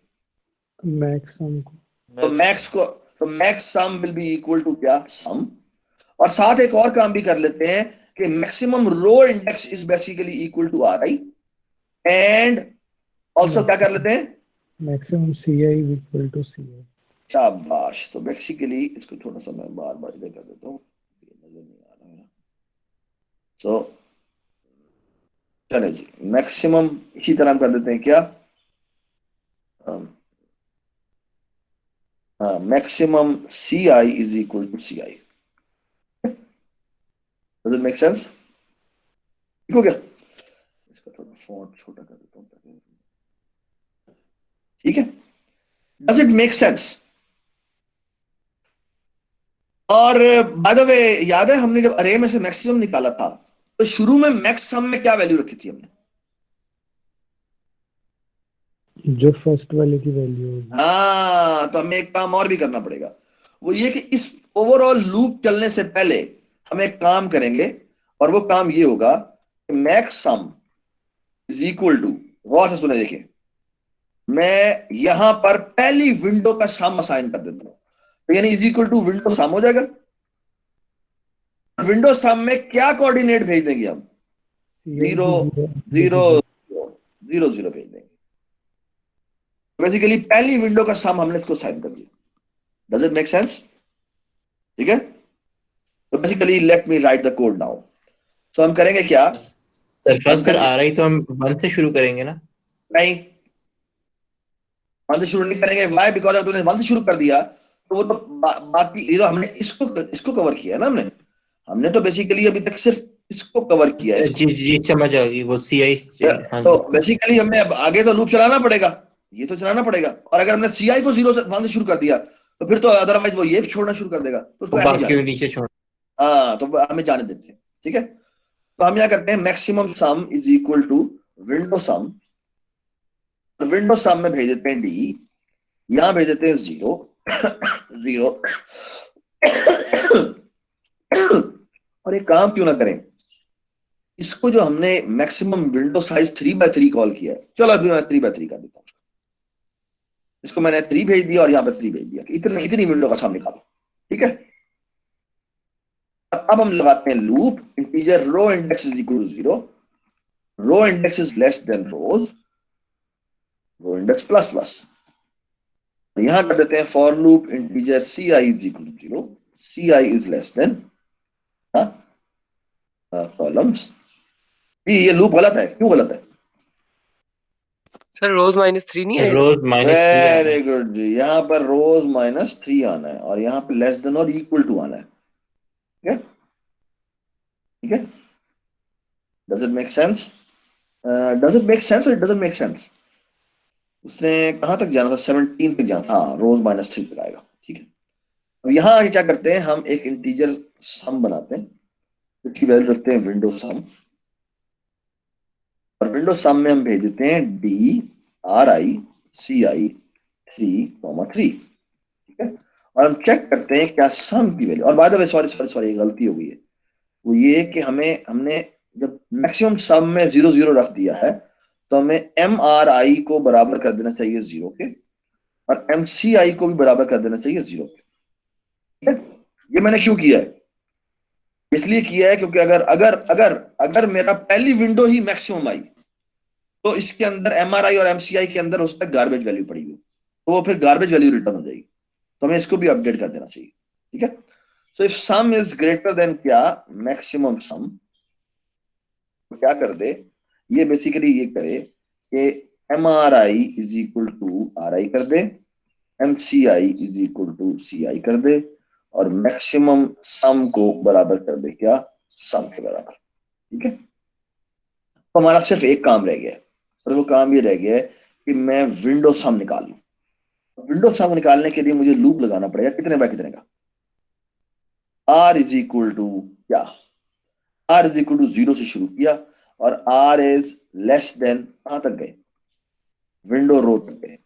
मैक्सिमम को। तो मैक्स को, तो max sum will be equal to क्या, सम। और साथ एक और काम भी कर लेते हैं कि maximum row index is basically equal to R I, and also क्या कर लेते हैं, maximum CI is equal to CI। शाबाश। तो बेसिकली इसको थोड़ा सा मैं बार बार इधर कर देता हूँ, नजर नहीं आ रहा है। सो चले जी, मैक्सिमम इसी तरह हम कर देते हैं क्या, maximum C I is equal to C I. Does it make sense, ठीक हो गया। इसका थोड़ा फॉन्ट छोटा कर देता हूँ ताकि, ठीक है। Does it make sense. और बाय द वे याद है हमने जब अरे में से मैक्सिमम निकाला था तो शुरू में मैक्स सम में क्या वैल्यू रखी थी हमने, जो फर्स्ट वाले की वैल्यू होगी। हाँ, तो हमें एक काम और भी करना पड़ेगा, वो ये कि इस ओवरऑल लूप चलने से पहले हम एक काम करेंगे और वो काम ये होगा कि max sum is equal to, गौर से सुने देखिए, मैं यहां पर पहली विंडो का सम असाइन कर देता हूं, तो यानी इज इक्वल टू विंडो सम हो जाएगा। विंडो सम में क्या कोऑर्डिनेट भेज देंगे हम, 0 0 0 0 भेज देंगे। बेसिकली पहली विंडो का सम हमने इसको साइन कर दिया। डज इट मेक सेंस, ठीक है। तो basically let me write the code now. So हम करेंगे क्या, सरफराज पर आ रही तो हम 1 से शुरू करेंगे ना, नहीं 1 से शुरू नहीं करेंगे। वाई, बिकॉज अगर तूने 1 से शुरू कर दिया तो वो तो बाकी ये तो हमने इसको कवर किया है ना, हमने तो बेसिकली अभी तक सिर्फ इसको कवर किया है, जी जी समझ आ गई वो सीआई। हाँ तो जी, बेसिकली हमें अब आगे तो लूप चलाना पड़ेगा, ये तो चलाना पड़ेगा। और अगर हमने सीआई को 0 से 1 से शुरू कर दिया तो फिर तो अदरवाइज वो ये छोड़ना शुरू कर देगा, तो उसको वो ऐसे ही बाकी जाने, नीचे छोड़। हाँ तो हमें जाने देते हैं, ठीक है। तो हम क्या करते हैं, maximum sum is equal to window sum, window sum में भेज देते हैं डी, यहां भेज देते हैं 0 0 और एक काम क्यों ना करें, इसको जो हमने maximum window size 3x3 call किया है, चलो अभी मैं 3x3 कर देता हूं, इसको मैंने 3 भेज दिया और यहाँ पे 3 भेज दिया कि इतनी इतनी विंडो का सम निकालो, ठीक है। अब हम लगाते हैं loop, integer row index is equal to 0, row index is less than rows, row index plus plus. यहां कर देते हैं for loop integer C I is equal to 0, C I is less than columns. ये लूप गलत है, क्यों गलत है, सर रोज -3 नहीं है। रोज -3 वेरी गुड जी, यहाँ पर रोज -3 आना है और यहाँ पे लेस देन और इक्वल टू आना है, ठीक है, ठीक है। Does it make sense, does it make sense और इट डजंट मेक सेंस। उसने कहां तक जाना था, 17 तक जाना था, हाँ रोज -3 तक आएगा, ठीक है। अब यहाँ आगे क्या करते हैं, हम एक इंटीजर सम बनाते हैं, इसकी वैल्यू रखते हैं विंडो सम, और विंडो सम में हम भेज देते हैं डी आर आई सी आई 3,3, ठीक है। और हम चेक करते हैं क्या सम की वैल्यू, और by the way sorry sorry sorry गलती हो गई है, वो ये कि हमने जब मैक्सिमम सम में 0 0 रख दिया है तो हमें एम आर आई को बराबर कर देना चाहिए 0 के, और एम सी आई को भी बराबर कर देना चाहिए 0 के, ठीक है। ये मैंने क्यों किया है, इसलिए किया है क्योंकि अगर अगर अगर अगर मेरा पहली विंडो ही मैक्सिमम आई तो इसके अंदर एमआरआई और एमसीआई के अंदर उस तक गार्बेज वैल्यू पड़ी हुई, तो वो फिर गार्बेज वैल्यू रिटर्न हो जाएगी, तो हमें इसको भी अपडेट कर देना चाहिए, ठीक है। So if sum is greater than क्या, मैक्सिमम सम, तो क्या कर दे, ये बेसिकली ये करे कि M R I is equal to R I कर दे, M C I is equal to C I कर दे, और मैक्सिमम सम को बराबर कर दे क्या, सम के बराबर। ठीक है, तो हमारा सिर्फ एक काम रह गया है, और वो काम ये रह गया है कि मैं विंडो सम निकाल लूं। विंडो सम निकालने के लिए मुझे लूप लगाना पड़ेगा कितने बाय कितने का, आर इज इक्वल टू क्या, आर इज इक्वल टू 0 से शुरू किया और आर इज लेस देन कहां तक गए, विंडो रो तक गए,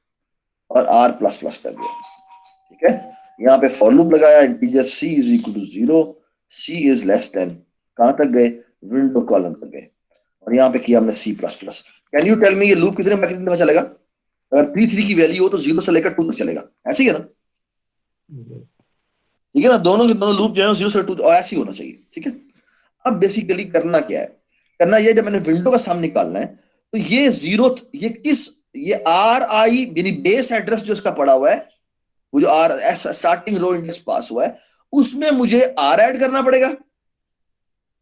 और आर प्लस प्लस कर दिया। ठीक है, यहाँ पे फॉर लूप लगाया, integer C is equal to 0, C is less than कहां तक गए, विंडो कॉलम तक गए, और यहाँ पे किया हमने C plus plus. Can you tell me ये लूप कितने दफा चलेगा, अगर P3 की वैल्यू हो तो 0 से लेकर 2 तक चलेगा, ऐसे ही है ना, ठीक है ना, दोनों के दोनों लूप जो है 0 से 2 और ऐसे ही होना चाहिए। ठीक है, अब बेसिकली करना क्या है, करना ये, जब मैंने विंडो का सम निकालना है तो ये जीरो, ये किस, ये आर आई यानी बेस एड्रेस जो इसका पड़ा हुआ है, वो जो R S starting row index पास हुआ है, उसमें मुझे आर ऐड करना पड़ेगा,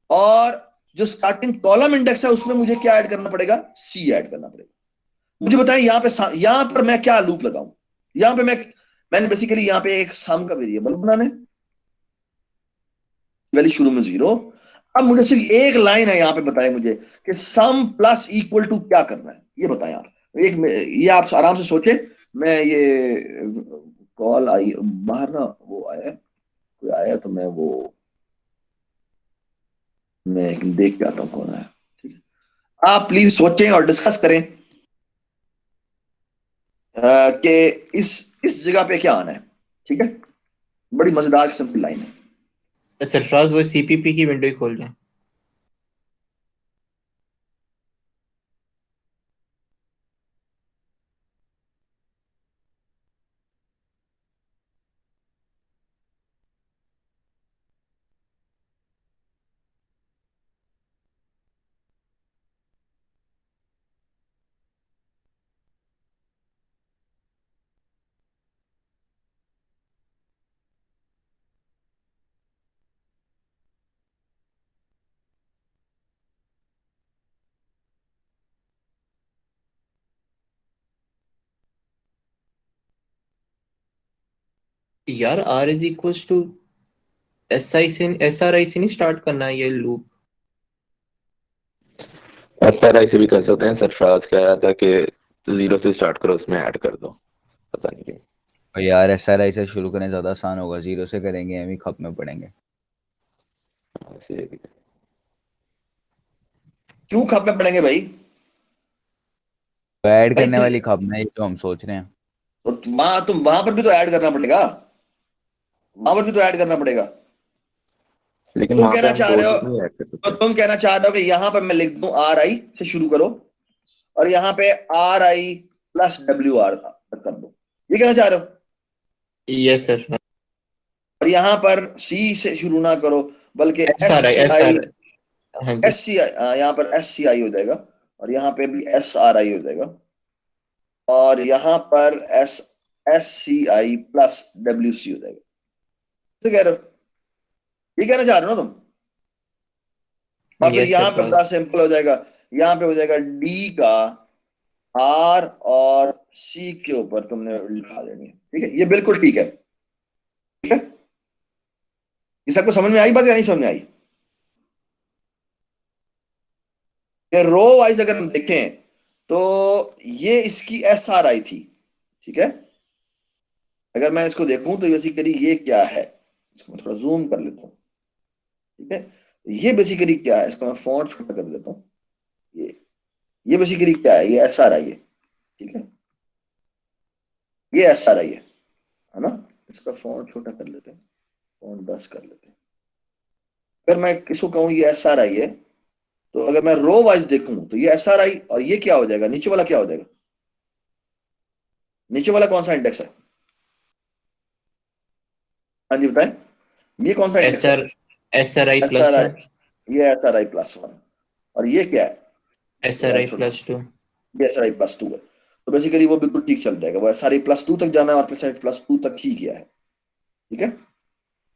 और जो स्टार्टिंग कॉलम इंडेक्स है उसमें मुझे क्या ऐड करना पड़ेगा, सी ऐड करना पड़ेगा। मुझे बताएं यहां पर मैं क्या लूप लगाऊं, यहां पे मैंने बेसिकली यहां पे एक सम का वेरिएबल बनाना है, वैल्यू शुरू में 0। अब मुझे सिर्फ एक लाइन है यहाँ पे, बताएं मुझे कि सम प्लस इक्वल टू क्या करना है, ये बताएं आप। ये आप आराम से सोचे, मैं ये कॉल आई बाहर ना, वो आया कोई आया तो मैं देख के आता हूँ कौन आया। ठीक है, आप प्लीज सोचें और डिस्कस करें कि इस जगह पे क्या आना है। ठीक है, बड़ी मजेदार किस्म की लाइन है। सरफराज वो सीपीपी की विंडो ही खोल जाए। यार R is equals to S R I से नहीं स्टार्ट करना है ये लूप। SRI से भी कर सकते हैं। सरफराज कह रहा था कि 0 से स्टार्ट करो, उसमें ऐड कर दो, पता नहीं क्यों। और यार SRI से शुरू करने ज़्यादा आसान होगा, 0 से करेंगे हम ही खप में पड़ेंगे। ऐसे ही है। क्यों खप में पड़ेंगे भाई, तो ऐड भाई करने वाली खप में ये जो हम सोच रहे हैं। तो वहां पर भी तो ऐड करना पड़ेगा, वहां पर भी तो ऐड करना पड़ेगा। लेकिन तुम वहां पे कहना हम चाह रहे कोड हो, नहीं ऐड कर तो सकते। तुम कहना चाह रहे हो कि यहां पर मैं लिख दूं आर आई से शुरू करो, और यहां पे are I plus W R कर दो, ये कहना चाह रहे हो, यस सर। और यहां पर सी से शुरू ना करो बल्कि S S R I C S I, R हाँ जी। एस सी आई, यहाँ पर एस सी आई हो जाएगा, और यहाँ पे भी एस आर आई हो जाएगा, और यहाँ पर S S C I plus W C हो जाएगा। तो कह रहे हो, ये कहना चाह रहे हो ना तुम, और फिर यस यहाँ पे सरफराज। बड़ा सिंपल हो जाएगा, यहाँ पे हो जाएगा डी का आर और सी के ऊपर तुमने लिखा देनी है। ठीक है, ये बिल्कुल ठीक है। ठीक है, ये सबको समझ में आई बात या नहीं समझ में आई, ये रो वाइज अगर हम देखें तो ये इसकी एस आर आई थी। ठीक है, अगर मैं इसको देखूं तो बेसिकली ये क्या है, इसको मैं थोड़ा जूम कर लेता हूँ। ठीक है, ये बेसिकली क्या है, इसको मैं फॉन्ट छोटा कर देता हूँ। ये बेसिकली क्या है, ये एस आर आई है। ठीक है, ये एस आर आई है ना, इसका फॉन्ट छोटा कर लेते हैं, फॉन्ट 10 कर लेते हैं। अगर मैं इसको कहूँ ये एस आर आई है, तो अगर मैं रो वाइज देखूं तो ये एस आर आई, और ये क्या हो जाएगा, नीचे वाला क्या हो जाएगा, नीचे वाला कौन सा इंडेक्स है, हाँ जी बताएं, ये कौन सा एस इंडेक्स है, R S R I S R plus I, 1। ये एस आर आई प्लस 1, और ये क्या है, एस तो आर यार आई छोटा, प्लस 2। ये एस आर आई प्लस 2 है। तो बेसिकली वो बिल्कुल ठीक चल जाएगा, वो एस आर आई प्लस 2 तक जाना है और एस आर आई प्लस 2 तक ही किया है। ठीक है,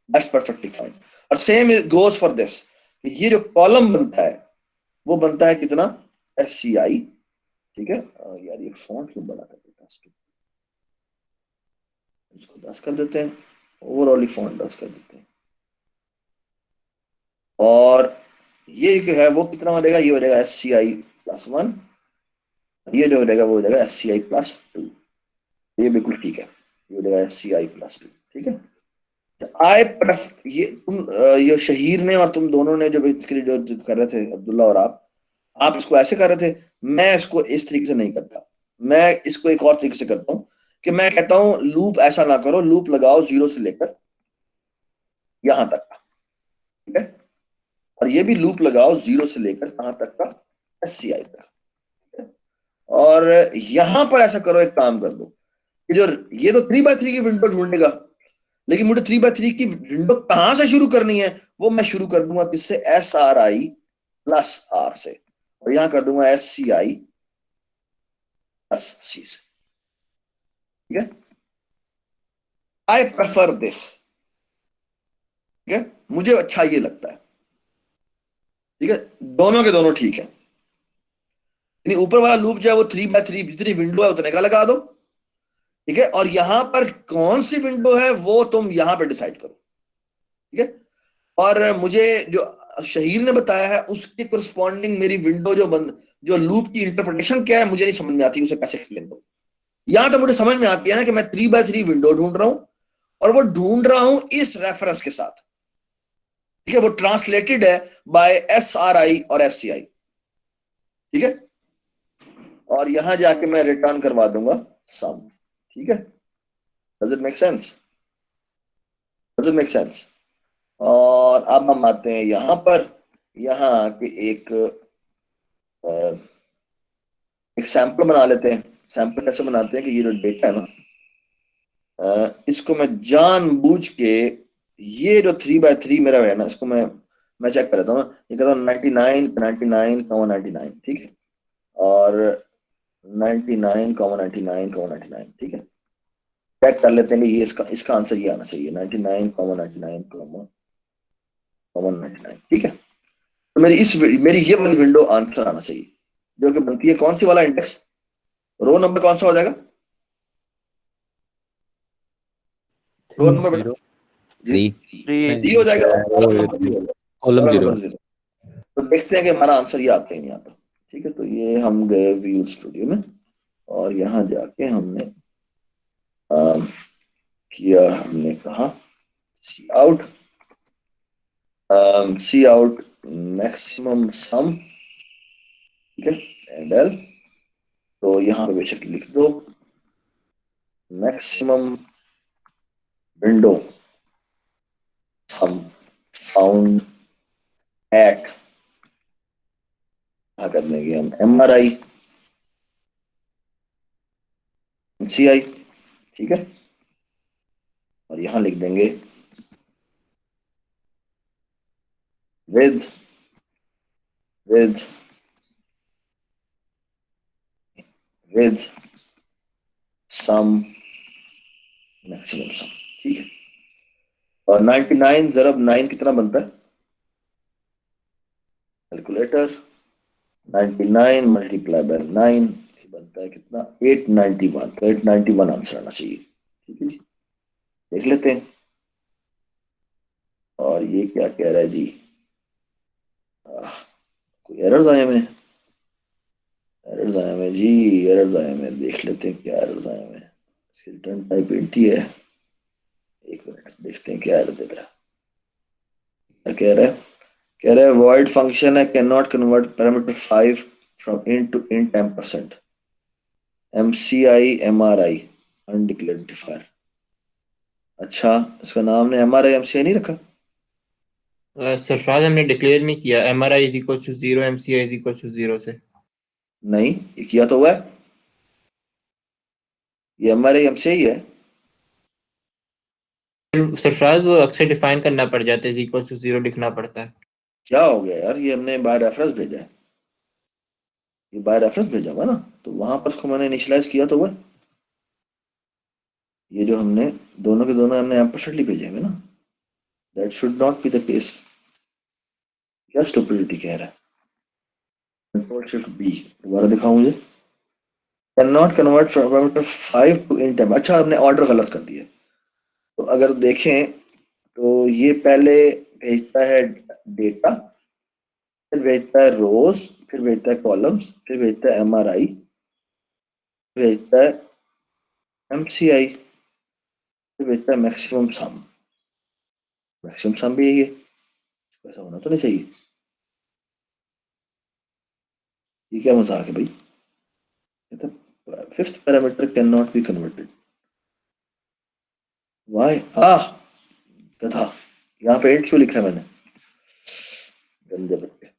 दैट्स परफेक्टली फाइन। और सेम गोज फॉर दिस, ये जो कॉलम बनता है वो बनता है कितना, एस सी आई। ठीक है, यार ये फॉन्ट क्यों बड़ा कर देता है, इसको 10 कर देते हैं, ओवरऑल ही फॉन्ट डस्ट कर देते हैं। और ये जो है वो कितना हो जाएगा, ये हो जाएगा SCI+1, ये जो हो जाएगा वो हो जाएगा SCI+2। ये बिल्कुल ठीक है, ये हो जाएगा SCI+2। ठीक है, आई प्रेफ ये तुम ये शहीर ने और तुम दोनों ने जो इसके लिए जो कर रहे थे, अब्दुल्ला और आप इसको ऐसे कर रहे थे, मैं इसको इस तरीके से नहीं करता। मैं इसको एक और तरीके से करता हूँ कि मैं कहता हूँ लूप ऐसा ना करो, लूप लगाओ 0 से लेकर यहां तक का। ठीक है, और ये भी लूप लगाओ 0 से लेकर कहां तक का, SCI तक। ठीक है? और यहां पर ऐसा करो, एक काम कर दो कि जो ये तो 3x3 की विंडो ढूंढेगा, लेकिन मुझे 3x3 की विंडो कहां से शुरू करनी है, वो मैं शुरू कर दूंगा किससे, SRI+R से, और यहां कर दूंगा SCI+C से। ठीक है, आई प्रेफर दिस। ठीक है, मुझे अच्छा ये लगता है। ठीक है, दोनों के दोनों ठीक है। यानी ऊपर वाला लूप जो है वो 3x3 जितनी विंडो है उतने का लगा दो। ठीक है, और यहां पर कौन सी विंडो है वो तुम यहां पर डिसाइड करो। ठीक है, और मुझे जो शहीर ने बताया है उसके करस्पॉन्डिंग मेरी विंडो जो लूप की इंटरप्रिटेशन क्या है मुझे नहीं समझ में आती, उसे कैसे एक्सप्लेन दो। यहां तो मुझे समझ में आती है ना कि मैं 3x3 विंडो ढूंढ रहा हूं, और वो ढूंढ रहा हूं इस रेफरेंस के साथ। ठीक है, वो ट्रांसलेटेड है बाय SRI और SCI। ठीक है, और यहां जाके मैं रिटर्न करवा दूंगा सम। ठीक है, does it make sense, does it make sense. और अब हम आते हैं यहां पर, यहां के एक सैंपल बना लेते हैं। सैंपल कैसे बनाते हैं कि ये जो डेटा है ना, इसको मैं जानबूझ के, ये जो 3x3 मेरा है ना, इसको मैं चेक कर लेता हूँ। ये कहता हूँ 99, ठीक है, और 99,99,99। ठीक है, चेक कर लेते हैं कि ये इसका आंसर ये आना चाहिए 99,99,99। ठीक है, तो मेरी ये वाली विंडो आंसर आना चाहिए, जो कि बनती है कौन सी वाला इंडेक्स, रो नंबर कौन सा हो जाएगा, रो नंबर बेटा 3 डी हो जाएगा, कॉलम 0। तो देखते हैं कि हमारा आंसर ये आता ही नहीं आता। ठीक है, तो ये हम गए व्यू स्टूडियो में, और यहां जाके हमने किया, हमने कहा सी आउट मैक्सिमम सम। ठीक है, एंड एल, तो यहां पे बेशक लिख दो maximum window sum found at, कर देंगे हम MRI MCI। ठीक है, और यहां लिख देंगे with some maximum sum। ठीक है, और 99 ज़रब 9 कितना बनता है, कैलकुलेटर, 99 मल्टीप्लाई बाय 9 बनता है कितना, 891। तो 891 आंसर आना चाहिए। ठीक है जी, देख लेते हैं। और ये क्या कह रहा है जी, कोई एरर्स आए हैं, एरर्स आए हैं जी, एरर्स आए हैं, देख लेते हैं क्या एरर्स आए हैं। रिटर्न टाइप एंटी है, एक मिनट देखते हैं क्या एरर देता है। क्या कह रहा है, कह रहा है void फंक्शन है can not convert parameter 5 from int to int 10%, MCI MRI undeclared identifier. अच्छा, इसका नाम ने MRI MCI नहीं रखा, सरफराज हमने डिक्लेयर नहीं किया MRI is equal to 0, MCI is equal to 0 से। नहीं ये किया तो हुआ है, ये MRI MCI है। सरफराज वो अक्सर डिफाइन करना पड़ जाता है, इज इक्वल टू 0 लिखना पड़ता है। क्या हो गया यार, ये हमने बाय रेफरेंस भेजा है, ये बाय रेफरेंस भेजा हुआ ना, तो वहां पर उसको मैंने इनिशियलाइज किया तो हुआ। ये जो हमने दोनों के दोनों हमने एम्परसेंटली भेजे हुए ना, that should not be the case. क्या स्टुपिडिटी कह रहा है, कंट्रोल शिफ्ट बी, दोबारा दिखाऊं मुझे, can not convert parameter 5 to int। अच्छा, हमने ऑर्डर गलत कर दिया, तो अगर देखें तो ये पहले भेजता है डेटा, फिर भेजता है रोज, फिर भेजता है कॉलम्स, फिर भेजता है MRI, भेजता है MCI, फिर भेजता है मैक्सिमम सम। मैक्सिमम सम भी यही है, ऐसा होना तो नहीं चाहिए। ये क्या मजाक है भाई, fifth parameter can not be converted. Why गधा, यहाँ पे एंड क्यों लिखा है मैंने, गंदे बच्चे।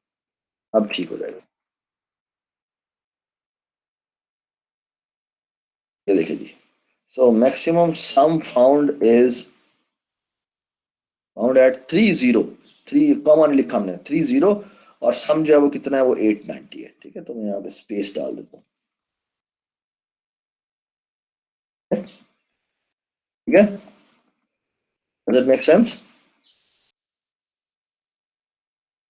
अब ठीक हो जाएगा। ये देखिए जी, so maximum sum found is found at 30, 3 comma लिखा हमने 30, और सम जो है वो कितना है, वो 890 है। ठीक है, तो मैं यहाँ पे स्पेस डाल देता हूँ। ठीक है, डज इट मेक सेंस?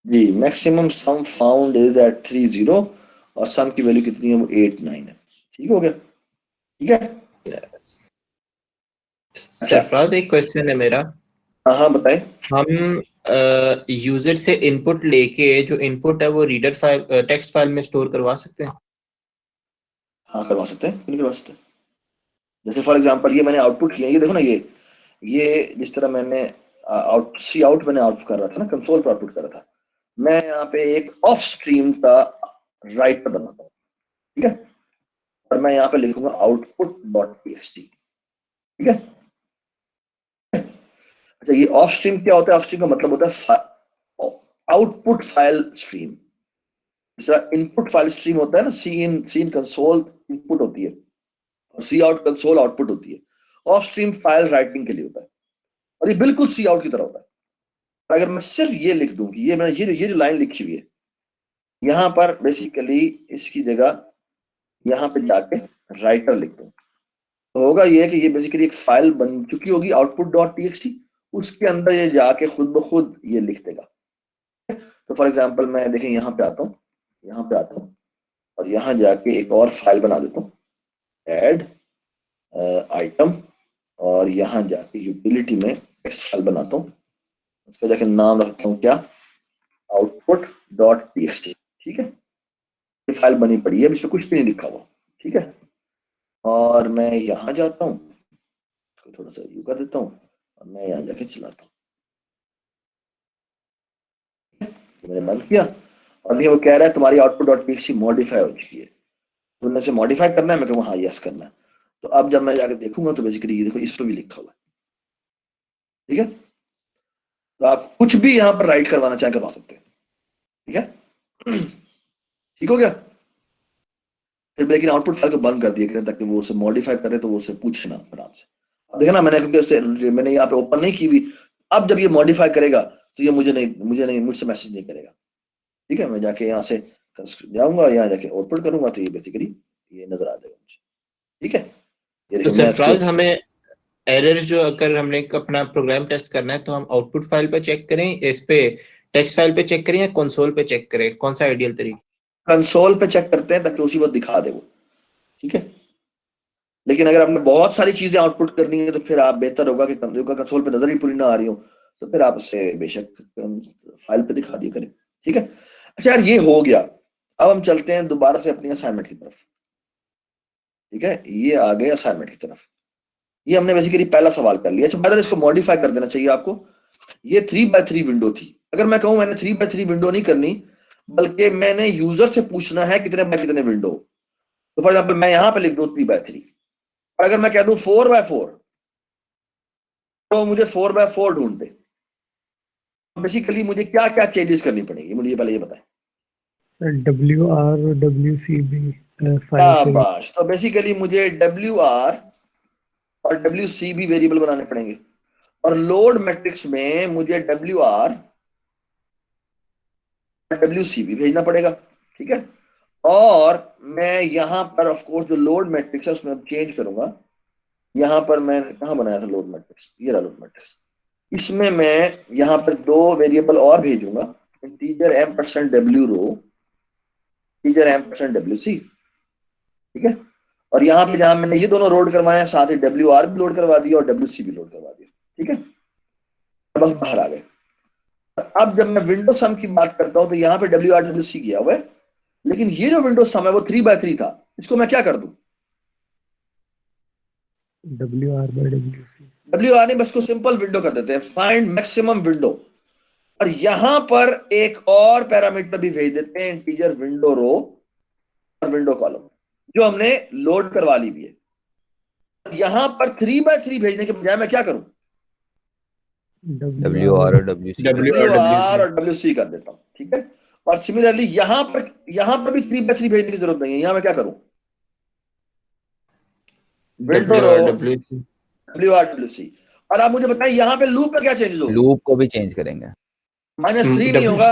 जी, maximum sum found is at 30 और सम की वैल्यू कितनी है, वो 89 है। ठीक हो गया? ठीक है, सरफराज एक क्वेश्चन है मेरा। हाँ बताएं। हम यूजर से इनपुट लेके जो इनपुट है वो रीडर फाइल टेक्स्ट फाइल में स्टोर करवा सकते हैं? हाँ करवा सकते हैं, क्यों नहीं करवा सकते। जैसे फॉर एग्जांपल ये मैंने आउटपुट किया, ये देखो ना, ये जिस तरह मैंने सी आउट मैंने आउट कर रहा था ना, कंसोल पर आउटपुट कर रहा था, मैं यहाँ पे एक ऑफ स्ट्रीम का राइटर बनाता हूँ। ठीक है, और मैं यहाँ पे लिखूंगा output.txt। ठीक है, अच्छा ये ऑफ स्ट्रीम क्या होता है? ऑफ स्ट्रीम का मतलब होता है आउटपुट फाइल स्ट्रीम। जैसा इनपुट फाइल स्ट्रीम होता है ना, सी इन कंसोल इनपुट होती है और सी आउट कंसोल आउटपुट होती है। ऑफ स्ट्रीम फाइल राइटिंग के लिए होता है, और ये बिल्कुल सी आउट की तरह होता है। अगर मैं सिर्फ ये लिख दूं कि ये मैंने ये जो लाइन लिखी हुई है, यहाँ पर बेसिकली इसकी जगह यहाँ पे जाके राइटर लिख दूं, तो होगा ये कि ये बेसिकली एक फाइल बन चुकी होगी output.txt, उसके अंदर ये जाके खुद ब खुद ये लिख देगा। तो फॉर एग्जांपल मैं देखें यहाँ पे आता हूँ, यहाँ पे आता हूँ और यहाँ जाके एक और फाइल बना देता हूँ, ऐड आइटम, और यहाँ जाके यूटिलिटी में टेक्स्ट फाइल बनाता हूँ, उसका जाके नाम रखता हूँ क्या, output.txt। ठीक है, ये फाइल बनी पड़ी है, इसमें कुछ भी नहीं लिखा हुआ। ठीक है, और मैं यहाँ जाता हूँ, इसको थोड़ा सा यू कर देता हूँ और मैं यहाँ जाके चलाता हूँ। मैंने बंद किया और ये वो कह रहा है तुम्हारी output.txt मॉडिफाई हो चुकी है, तुमने इसे मॉडिफाई करना है। मैं कहूँ हाँ यस करना है। तो अब जब मैं जाके देखूंगा तो बेसिकली ये देखो, इस पर भी लिखा हुआ है। ठीक है, तो आप कुछ भी यहाँ पर राइट करवाना चाहे करवा सकते हैं। ठीक है, ठीक हो गया। फिर लेकिन आउटपुट फाइल को बंद कर दिया ताकि वो उसे मॉडिफाई करे तो वो उसे पूछना फिर आपसे। अब देखना मैंने, क्योंकि उससे मैंने यहाँ पे ओपन नहीं की हुई, अब जब ये मॉडिफाई करेगा तो ये मुझसे मैसेज नहीं करेगा। ठीक है, मैं जाके यहाँ से जाऊंगा, यहाँ जाके आउटपुट करूंगा तो ये बेसिकली ये नजर आ जाएगा मुझे। ठीक है, ये तो देखिए मैं सरफराज इसको, हमें एरर जो अगर हमने अपना प्रोग्राम टेस्ट करना है तो हम आउटपुट फाइल पे चेक करें, इस पे टेक्स्ट फाइल पे चेक करें या कंसोल पे चेक करें, कौन सा आइडियल तरीका? कंसोल पे चेक करते हैं ताकि उसी वक्त दिखा दे वो। ठीक है, लेकिन अगर आपने बहुत सारी चीजें आउटपुट करनी है तो फिर आप बेहतर होगा कि कंसोल पे नजर ही पूरी ना आ रही हो तो फिर आप उसे बेशक फाइल पे दिखा दिया करें। ठीक है, अच्छा यार ये हो गया। अब हम चलते हैं दोबारा से अपनी असाइनमेंट की तरफ। ठीक है, ये आ गए असाइनमेंट की तरफ। ये हमने बेसिकली पहला सवाल कर लिया। अच्छा बदल इसको मॉडिफाई कर देना चाहिए आपको। ये 3x3 विंडो थी। अगर मैं कहूं मैंने 3x3 विंडो नहीं करनी, बल्कि मैंने यूजर से पूछना है कितने बाय कितने विंडो, तो फॉर एग्जाम्पल मैं यहां पे लिख दूं 3x3, और अगर मैं कह दूं 4x4 तो मुझे 4x4 ढूंढ दे। बेसिकली मुझे क्या क्या चेंजेस करनी पड़ेगी, मुझे पहले ये बताएं। WR और WCB फाइल शाबाश, तो बेसिकली मुझे WR और WCB वेरिएबल बनाने पड़ेंगे, और लोड मैट्रिक्स में मुझे WR और WCB भेजना पड़ेगा। ठीक है, और मैं यहां पर ऑफ कोर्स जो लोड मैट्रिक्स है उसमें अब चेंज करूंगा। यहां पर मैं कहां बनाया था लोड मैट्रिक्स, ये रहा लोड मैट्रिक्स। इसमें मैं यहां पर 2 वेरिएबल और भेजूंगा, इंटीजर m%w रो, इंटीजर m%wc। ठीक है, और यहाँ पे जहां मैंने ये दोनों लोड करवाए हैं, साथ ही WR भी लोड करवा दिया और WC भी लोड करवा दिया। ठीक है, बस बाहर आ गए। अब जब मैं विंडो सम की बात करता हूं तो यहाँ पे WRWC किया हुआ है, लेकिन ये जो विंडो सम है वो 3/3 था, इसको मैं क्या कर दूं? WR/WC। WR नहीं, बस को सिंपल विंडो कर देते हैं, फाइंड मैक्सिमम विंडो। और यहां पर एक और पैरामीटर भी भेज देते हैं, इंटीजर विंडो रो और विंडो कॉलम, जो हमने लोड करवा ली हुई है। यहां पर 3/3 भेजने के बजाय मैं क्या करूं? WR और WC WR और WC कर देता हूं, ठीक है। और सिमिलरली यहां पर भी 3/3 भेजने की जरूरत नहीं है, यहां मैं क्या करूं? विंडो रो WRWC WRWC। और आप मुझे बताएं यहां पे लूप में क्या चेंजेस होगा? लूप को भी चेंज करेंगे। -3 नहीं होगा,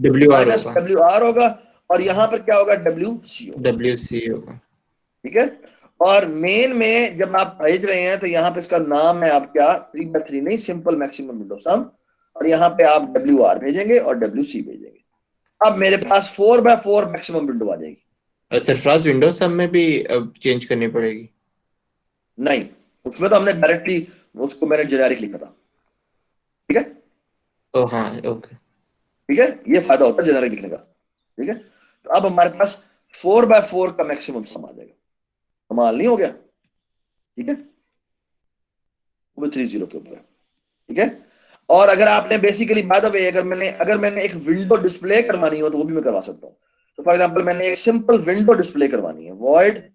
WR होगा, WR होगा, और यहां पर क्या होगा? WC होगा, WC होगा। ठीक है। और मेन में जब आप भेज रहे हैं तो यहाँ पे इसका नाम है आपका 3/3 नहीं, सिंपल मैक्सिमम विंडो सम, और यहाँ पे आप WR भेजेंगे और WC भेजेंगे। अब मेरे पास 4/4 मैक्सिमम विंडो आ जाएगी। और सरफराज विंडोज सब में भी अब चेंज करनी पड़ेगी? नहीं, उसमें तो हमने डायरेक्टली उसको मैंने जेनेरिक लिखा था, ठीक है। ओ हाँ, ओके। ठीक है, ये फायदा होता है जेनेरिक लिखने का, ठीक है। तो अब हमारे पास 4/4 का मैक्सिमम सम आ जाएगा, कमाल नहीं हो गया? ठीक है, वो 30 के ऊपर, ठीक है। और अगर आपने बेसिकली बाय द वे अगर मैंने एक विंडो डिस्प्ले करवानी हो तो वो भी मैं करवा सकता हूँ। तो फॉर एग्जांपल मैंने एक सिंपल विंडो डिस्प्ले करवानी है, वॉइड,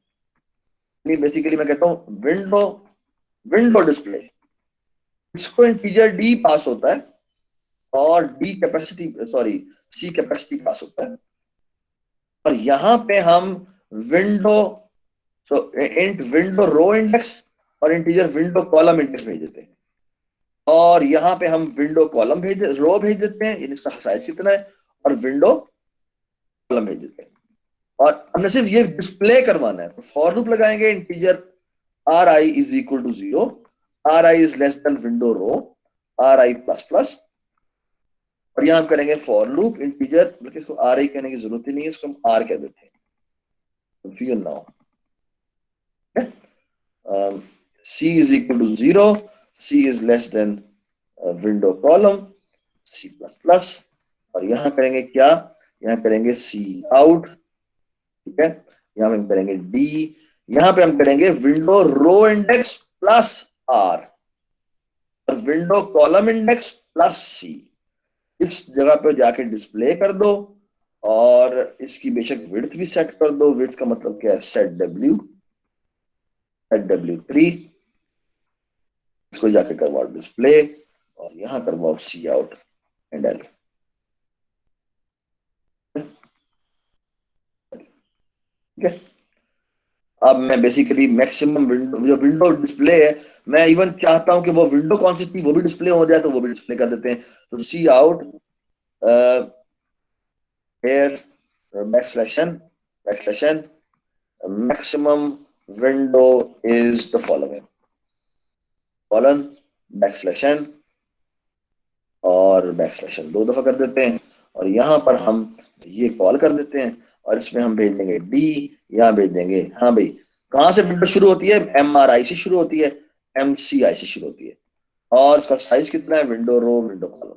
बेसिकली मैं कहता हूँ विंडो डिस्प्ले, इसको इंटीजर डी पास होता है और सी कैपेसिटी पास होता है, और यहां पे हम विंडो इंट विंडो रो इंडेक्स और इंटीजर विंडो कॉलम इंडेक्स भेज देते हैं। और यहाँ पे हम विंडो कॉलम रो भेज देते हैं, इसका साइज कितना है, और विंडो कॉलम भेज देते हैं। और हमने सिर्फ ये डिस्प्ले करवाना है, तो फॉर लूप लगाएंगे, integer ri is equal to 0, ri is less than window row, ri plus plus, और यहां हम करेंगे फॉर लूप इंटीजर, बल्कि इसको ri कहने की जरूरत ही नहीं है, इसको हम r कह देते हैं, कंफ्यूजन ना हो। c is equal to 0, c is less than window column, c plus plus, और यहां करेंगे क्या? यहां करेंगे c out, ठीक है। यहां पे हम करेंगे d, यहां पे हम करेंगे विंडो रो इंडेक्स प्लस r और window column index plus c। इस जगह पे जाके डिस्प्ले कर दो, और इसकी बेशक विड्थ भी सेट कर दो। विड्थ का मतलब क्या है? सेट w3, इसको जाके करवाओ डिस्प्ले, और यहां करवाओ सी आउट एंड एल, ठीक है। अब मैं बेसिकली मैक्सिमम जो विंडो डिस्प्ले है, मैं इवन चाहता हूं कि वो विंडो कौन सी थी वो भी डिस्प्ले हो जाए, तो वो भी डिस्प्ले कर देते हैं। तो C out backslash maximum window is the following, colon backslash n और बैकस्लैश n 2 दफा कर देते हैं, और यहां पर हम ये कॉल कर देते हैं, और इसमें हम भेज देंगे d, यहां भेज देंगे, हाँ भाई, कहां से विंडो शुरू होती है? MRI से शुरू होती है, MCI से शुरू होती है, और इसका साइज कितना है? विंडो रो विंडो कॉलम,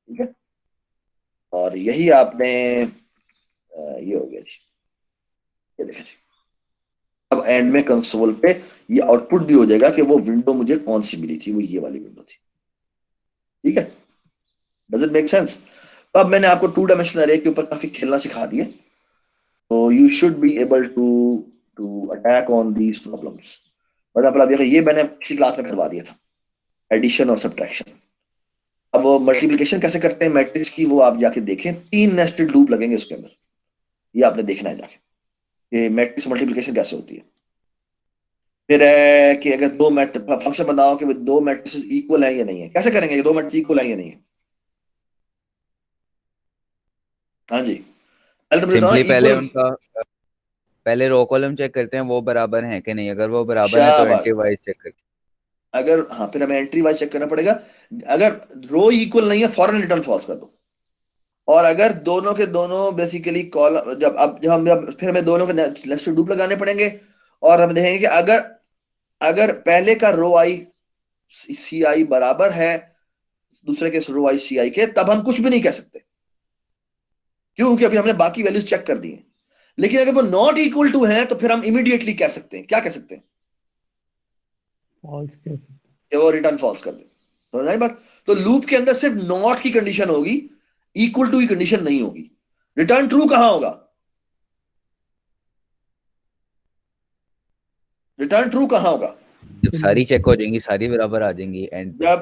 ठीक है। और यही आपने ये हो गया जी, ये देखें जी। अब एंड में कंसोल पे ये आउटपुट भी हो जाएगा कि वो विंडो मुझे कौन सी मिली थी, वो ये वाली विंडो थी, ठीक है। Does it make sense? तो अब मैंने आपको 2 डायमेंशनल अरे के ऊपर काफी खेलना सिखा दिया, तो you should be able to attack on these problems. मतलब अब ये मैंने पिछली क्लास में करवा दिया था, एडिशन और सब्ट्रैक्शन। अब वो मल्टीप्लिकेशन कैसे करते हैं मैट्रिक्स की, वो आप जाके देखें, 3 नेस्टेड लूप लगेंगे उसके अंदर, ये आपने देखना है जाके, ये मैट्रिक्स मल्टीप्लिकेशन कैसे होती है। फिर है कि अगर फंक्शन बनाओ कि 2 मैट्रिसेस इक्वल है या नहीं है, कैसे करेंगे? 2 मैट्रिक्स इक्वल है या नहीं है? हाँ जी, पहले तो मुझे बताओ सिंपली इक्वल। पहले रो कॉलम चेक करते हैं वो बराबर हैं कि नहीं, अगर वो बराबर है तो शाबाश। एंट्री वाइज चेक करते अगर हाँ, फिर हमें एंट्री वाइज चेक करना पड़ेगा। अगर रो इक्वल नहीं है फॉरन रिटर्न फॉल्स कर दो, और अगर दोनों के दोनों बेसिकली कॉलम जब फिर हमें दोनों के लेफ्ट से डूप लगाने पड़ेंगे, और हम देखेंगे कि अगर पहले का रो आई सी आई बराबर है दूसरे के रो आई सी आई के, तब हम कुछ भी नहीं कह सकते, क्योंकि अभी हमने बाकी वैल्यूज चेक कर दी हैं। लेकिन अगर वो नॉट इक्वल टू है तो फिर हम इमीडिएटली कह सकते हैं, क्या कह सकते हैं, फॉल्स कह सकते कि वो रिटर्न फॉल्स कर दे। समझ आई बात? तो लूप के अंदर सिर्फ नॉट की कंडीशन होगी, इक्वल टू की कंडीशन नहीं होगी। रिटर्न ट्रू कहां होगा? रिटर्न ट्रू कहां होगा? जब सारी चेक हो जाएंगी, सारी बराबर आ जाएंगी एंड पे। जब,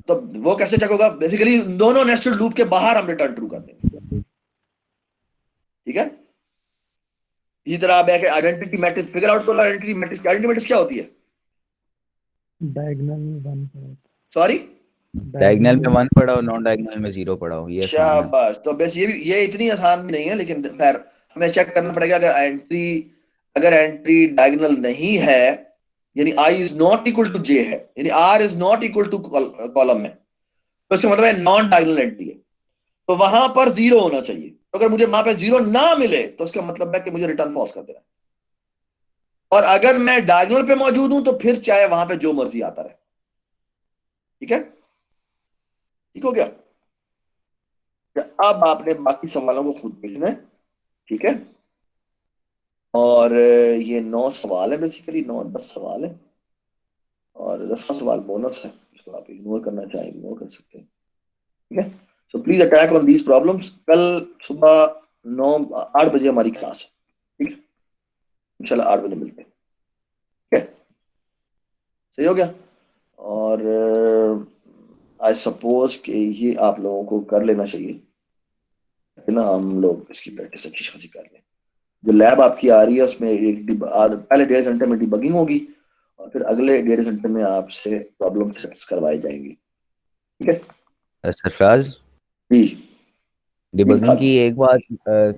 तो वो कैसे चेक होगा? बेसिकली दोनों नेस्टेड लूप के बाहर हम रिटर्न ट्रू कर देंगे, ठीक है। इसी तरह आप आइडेंटिटी मैट्रिक्स फिगर आउट करो। आइडेंटिटी मैट्रिक्स क्या होती है? डायगोनल में 1 पड़ा सॉरी, डायगोनल में 1 पढ़ा हो, नॉन डायगोनल में 0 पढ़ा हो, ये आसान है। शाबाश। तो बस ये इतनी आसान भी नहीं है, लेकिन खैर हमें चेक करना पड़ेगा। अगर एंट्री डायगोनल नहीं है, यानी I is not equal to J है, यानी R is not equal to column में, तो इसका मतलब है नॉन डायगोनल एंट्री है, तो वहां पर 0 होना चाहिए। तो अगर मुझे वहां पे 0 ना मिले तो उसका मतलब है कि मुझे रिटर्न फॉल्स कर देना है। और अगर मैं डायगोनल पे मौजूद हूं तो फिर चाहे वहां पे जो मर्जी आता रहे, ठीक है। ठीक हो गया? अब आपने बाकी सवालों को खुद देखना है, ठीक है। और ये 9 सवाल है, बेसिकली 9-10 सवाल है, और 10वां सवाल बोनस है, इसको आप इग्नोर करना चाहें इग्नोर कर सकते हैं, ठीक है। So please attack on these problems. कल सुबह 8 बजे हमारी क्लास है, ठीक है। इंशाल्लाह 8 बजे मिलते हैं, ठीक है। सही हो गया? और आई सपोज कि ये आप लोगों को कर लेना चाहिए, है ना। हम लोग इसकी प्रैक्टिस अच्छी खासी कर लें। जो लैब आपकी आ रही है उसमें पहले 1.5 घंटे में डिबगिंग होगी, और फिर अगले 1.5 घंटे में आपसे प्रॉब्लम सेट्स करवाई जाएंगी, ठीक है सरफराज, जी। डिबगिंग की एक बात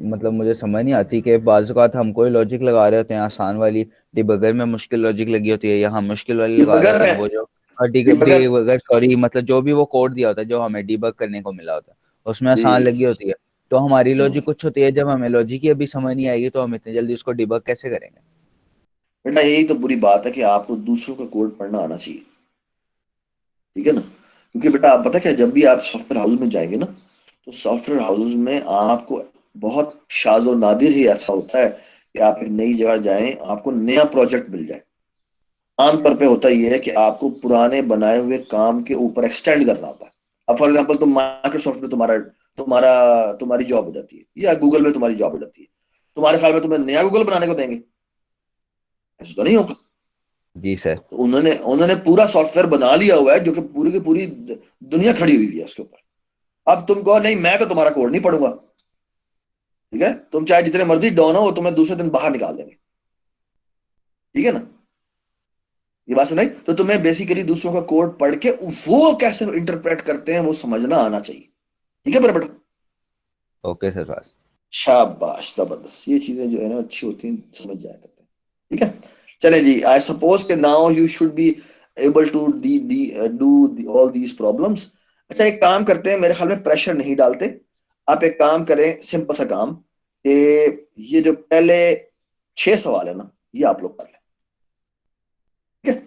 मतलब मुझे समझ नहीं आती कि बाज़ औक़ात हम कोई लॉजिक लगा रहे होते हैं, आसान वाली डिबगर में मुश्किल लॉजिक लगी होती है, या हम मुश्किल वाली लगा रहे डिबगर होते हैं, में वो जो डिबगर डिबगर सॉरी, मतलब जो भी वो कोड दिया होता है जो हमें डिबग करने को मिला होता है, उसमें आसान जी। लगी होती है। तो हमारी लॉजिक कुछ होती है, जब हमें लॉजिक ही अभी समझ नहीं आएगी तो हम इतनी जल्दी उसको डिबग कैसे करेंगे? बेटा यही तो बुरी बात है कि आपको दूसरों का कोड पढ़ना आना चाहिए, ठीक है ना। क्योंकि बेटा आप पता क्या, जब भी आप सॉफ्टवेयर हाउस में जाएंगे ना, तो सॉफ्टवेयर हाउस में आपको बहुत शाज़ और नादिर ही ऐसा होता है कि आप एक नई जगह जाएं, आपको नया प्रोजेक्ट मिल जाए। आमतौर पे होता यह है कि आपको पुराने बनाए हुए काम के ऊपर एक्सटेंड करना होता है। अब फॉर एग्जांपल तुम माइक्रोसॉफ्ट में तुम्हारी जॉब हो जाती है, या गूगल में तुम्हारी जॉब हो जाती है, तुम्हारे ख्याल में तुम्हें नया गूगल बनाने को देंगे? ऐसा तो नहीं होगा। जी सर। तो उन्होंने उन्होंने पूरा सॉफ्टवेयर बना लिया हुआ है जो कि पूरी की पूरी दुनिया खड़ी हुई है उसके ऊपर। अब तुम कहो नहीं मैं तो तुम्हारा कोड नहीं पढ़ूंगा, ठीक है, तुम चाहे जितने मर्जी डॉन हो, वो तुम्हें दूसरे दिन बाहर निकाल देंगे, ठीक है ना। ये बात सुनाई? तो तुम्हें बेसिकली दूसरों का कोड पढ़ के वो कैसे इंटरप्रेट करते हैं वो समझना आना चाहिए, ठीक है मेरा बेटा। ओके सरफराज। शाबाश, जबरदस्त। ये चीजें जो है ना अच्छी होती हैं, समझ जाया करते हैं, ठीक है। चले जी, आई सपोज के now you should be able to do all these problems. अच्छा एक काम करते हैं, मेरे ख्याल में प्रेशर नहीं डालते। आप एक काम करें, सिंपल सा काम, कि ये जो पहले 6 सवाल है ना, ये आप लोग कर लें, ठीक है।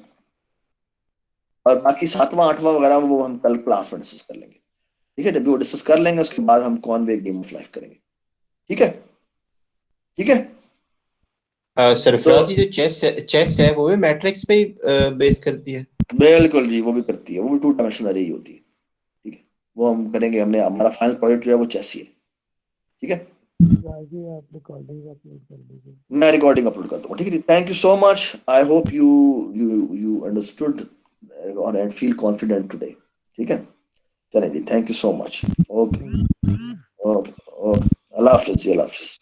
और बाकी 7वां 8वां वगैरह वो हम कल क्लास में डिस्कस कर लेंगे, ठीक है। जब भी वो डिस्कस कर लेंगे उसके बाद हम कॉन्वे गेम ऑफ लाइफ करेंगे, ठीक है, ठीक है। सरफराज तो जी, जो चेस है वो भी मैट्रिक्स पे बेस करती है? बिल्कुल जी, वो भी करती है, वो भी 2 डायमेंशनल अरे ही होती है, ठीक है। वो हम करेंगे, हमने हमारा फाइनल प्रोजेक्ट जो है वो चेस ही है, ठीक है। हैं। आगे आप रिकॉर्डिंग अपलोड कर दीजिए। मैं रिकॉर्डिंग अपलोड कर दूंगा, ठीक है। Thank you so much. I hope you you you understood और एंड फील कॉन्फिडेंट टुडे, ठीक है। चलिए जी, thank you so much. Okay okay okay, अल्लाह हाफिज़ जी, अल्लाह हाफिज़।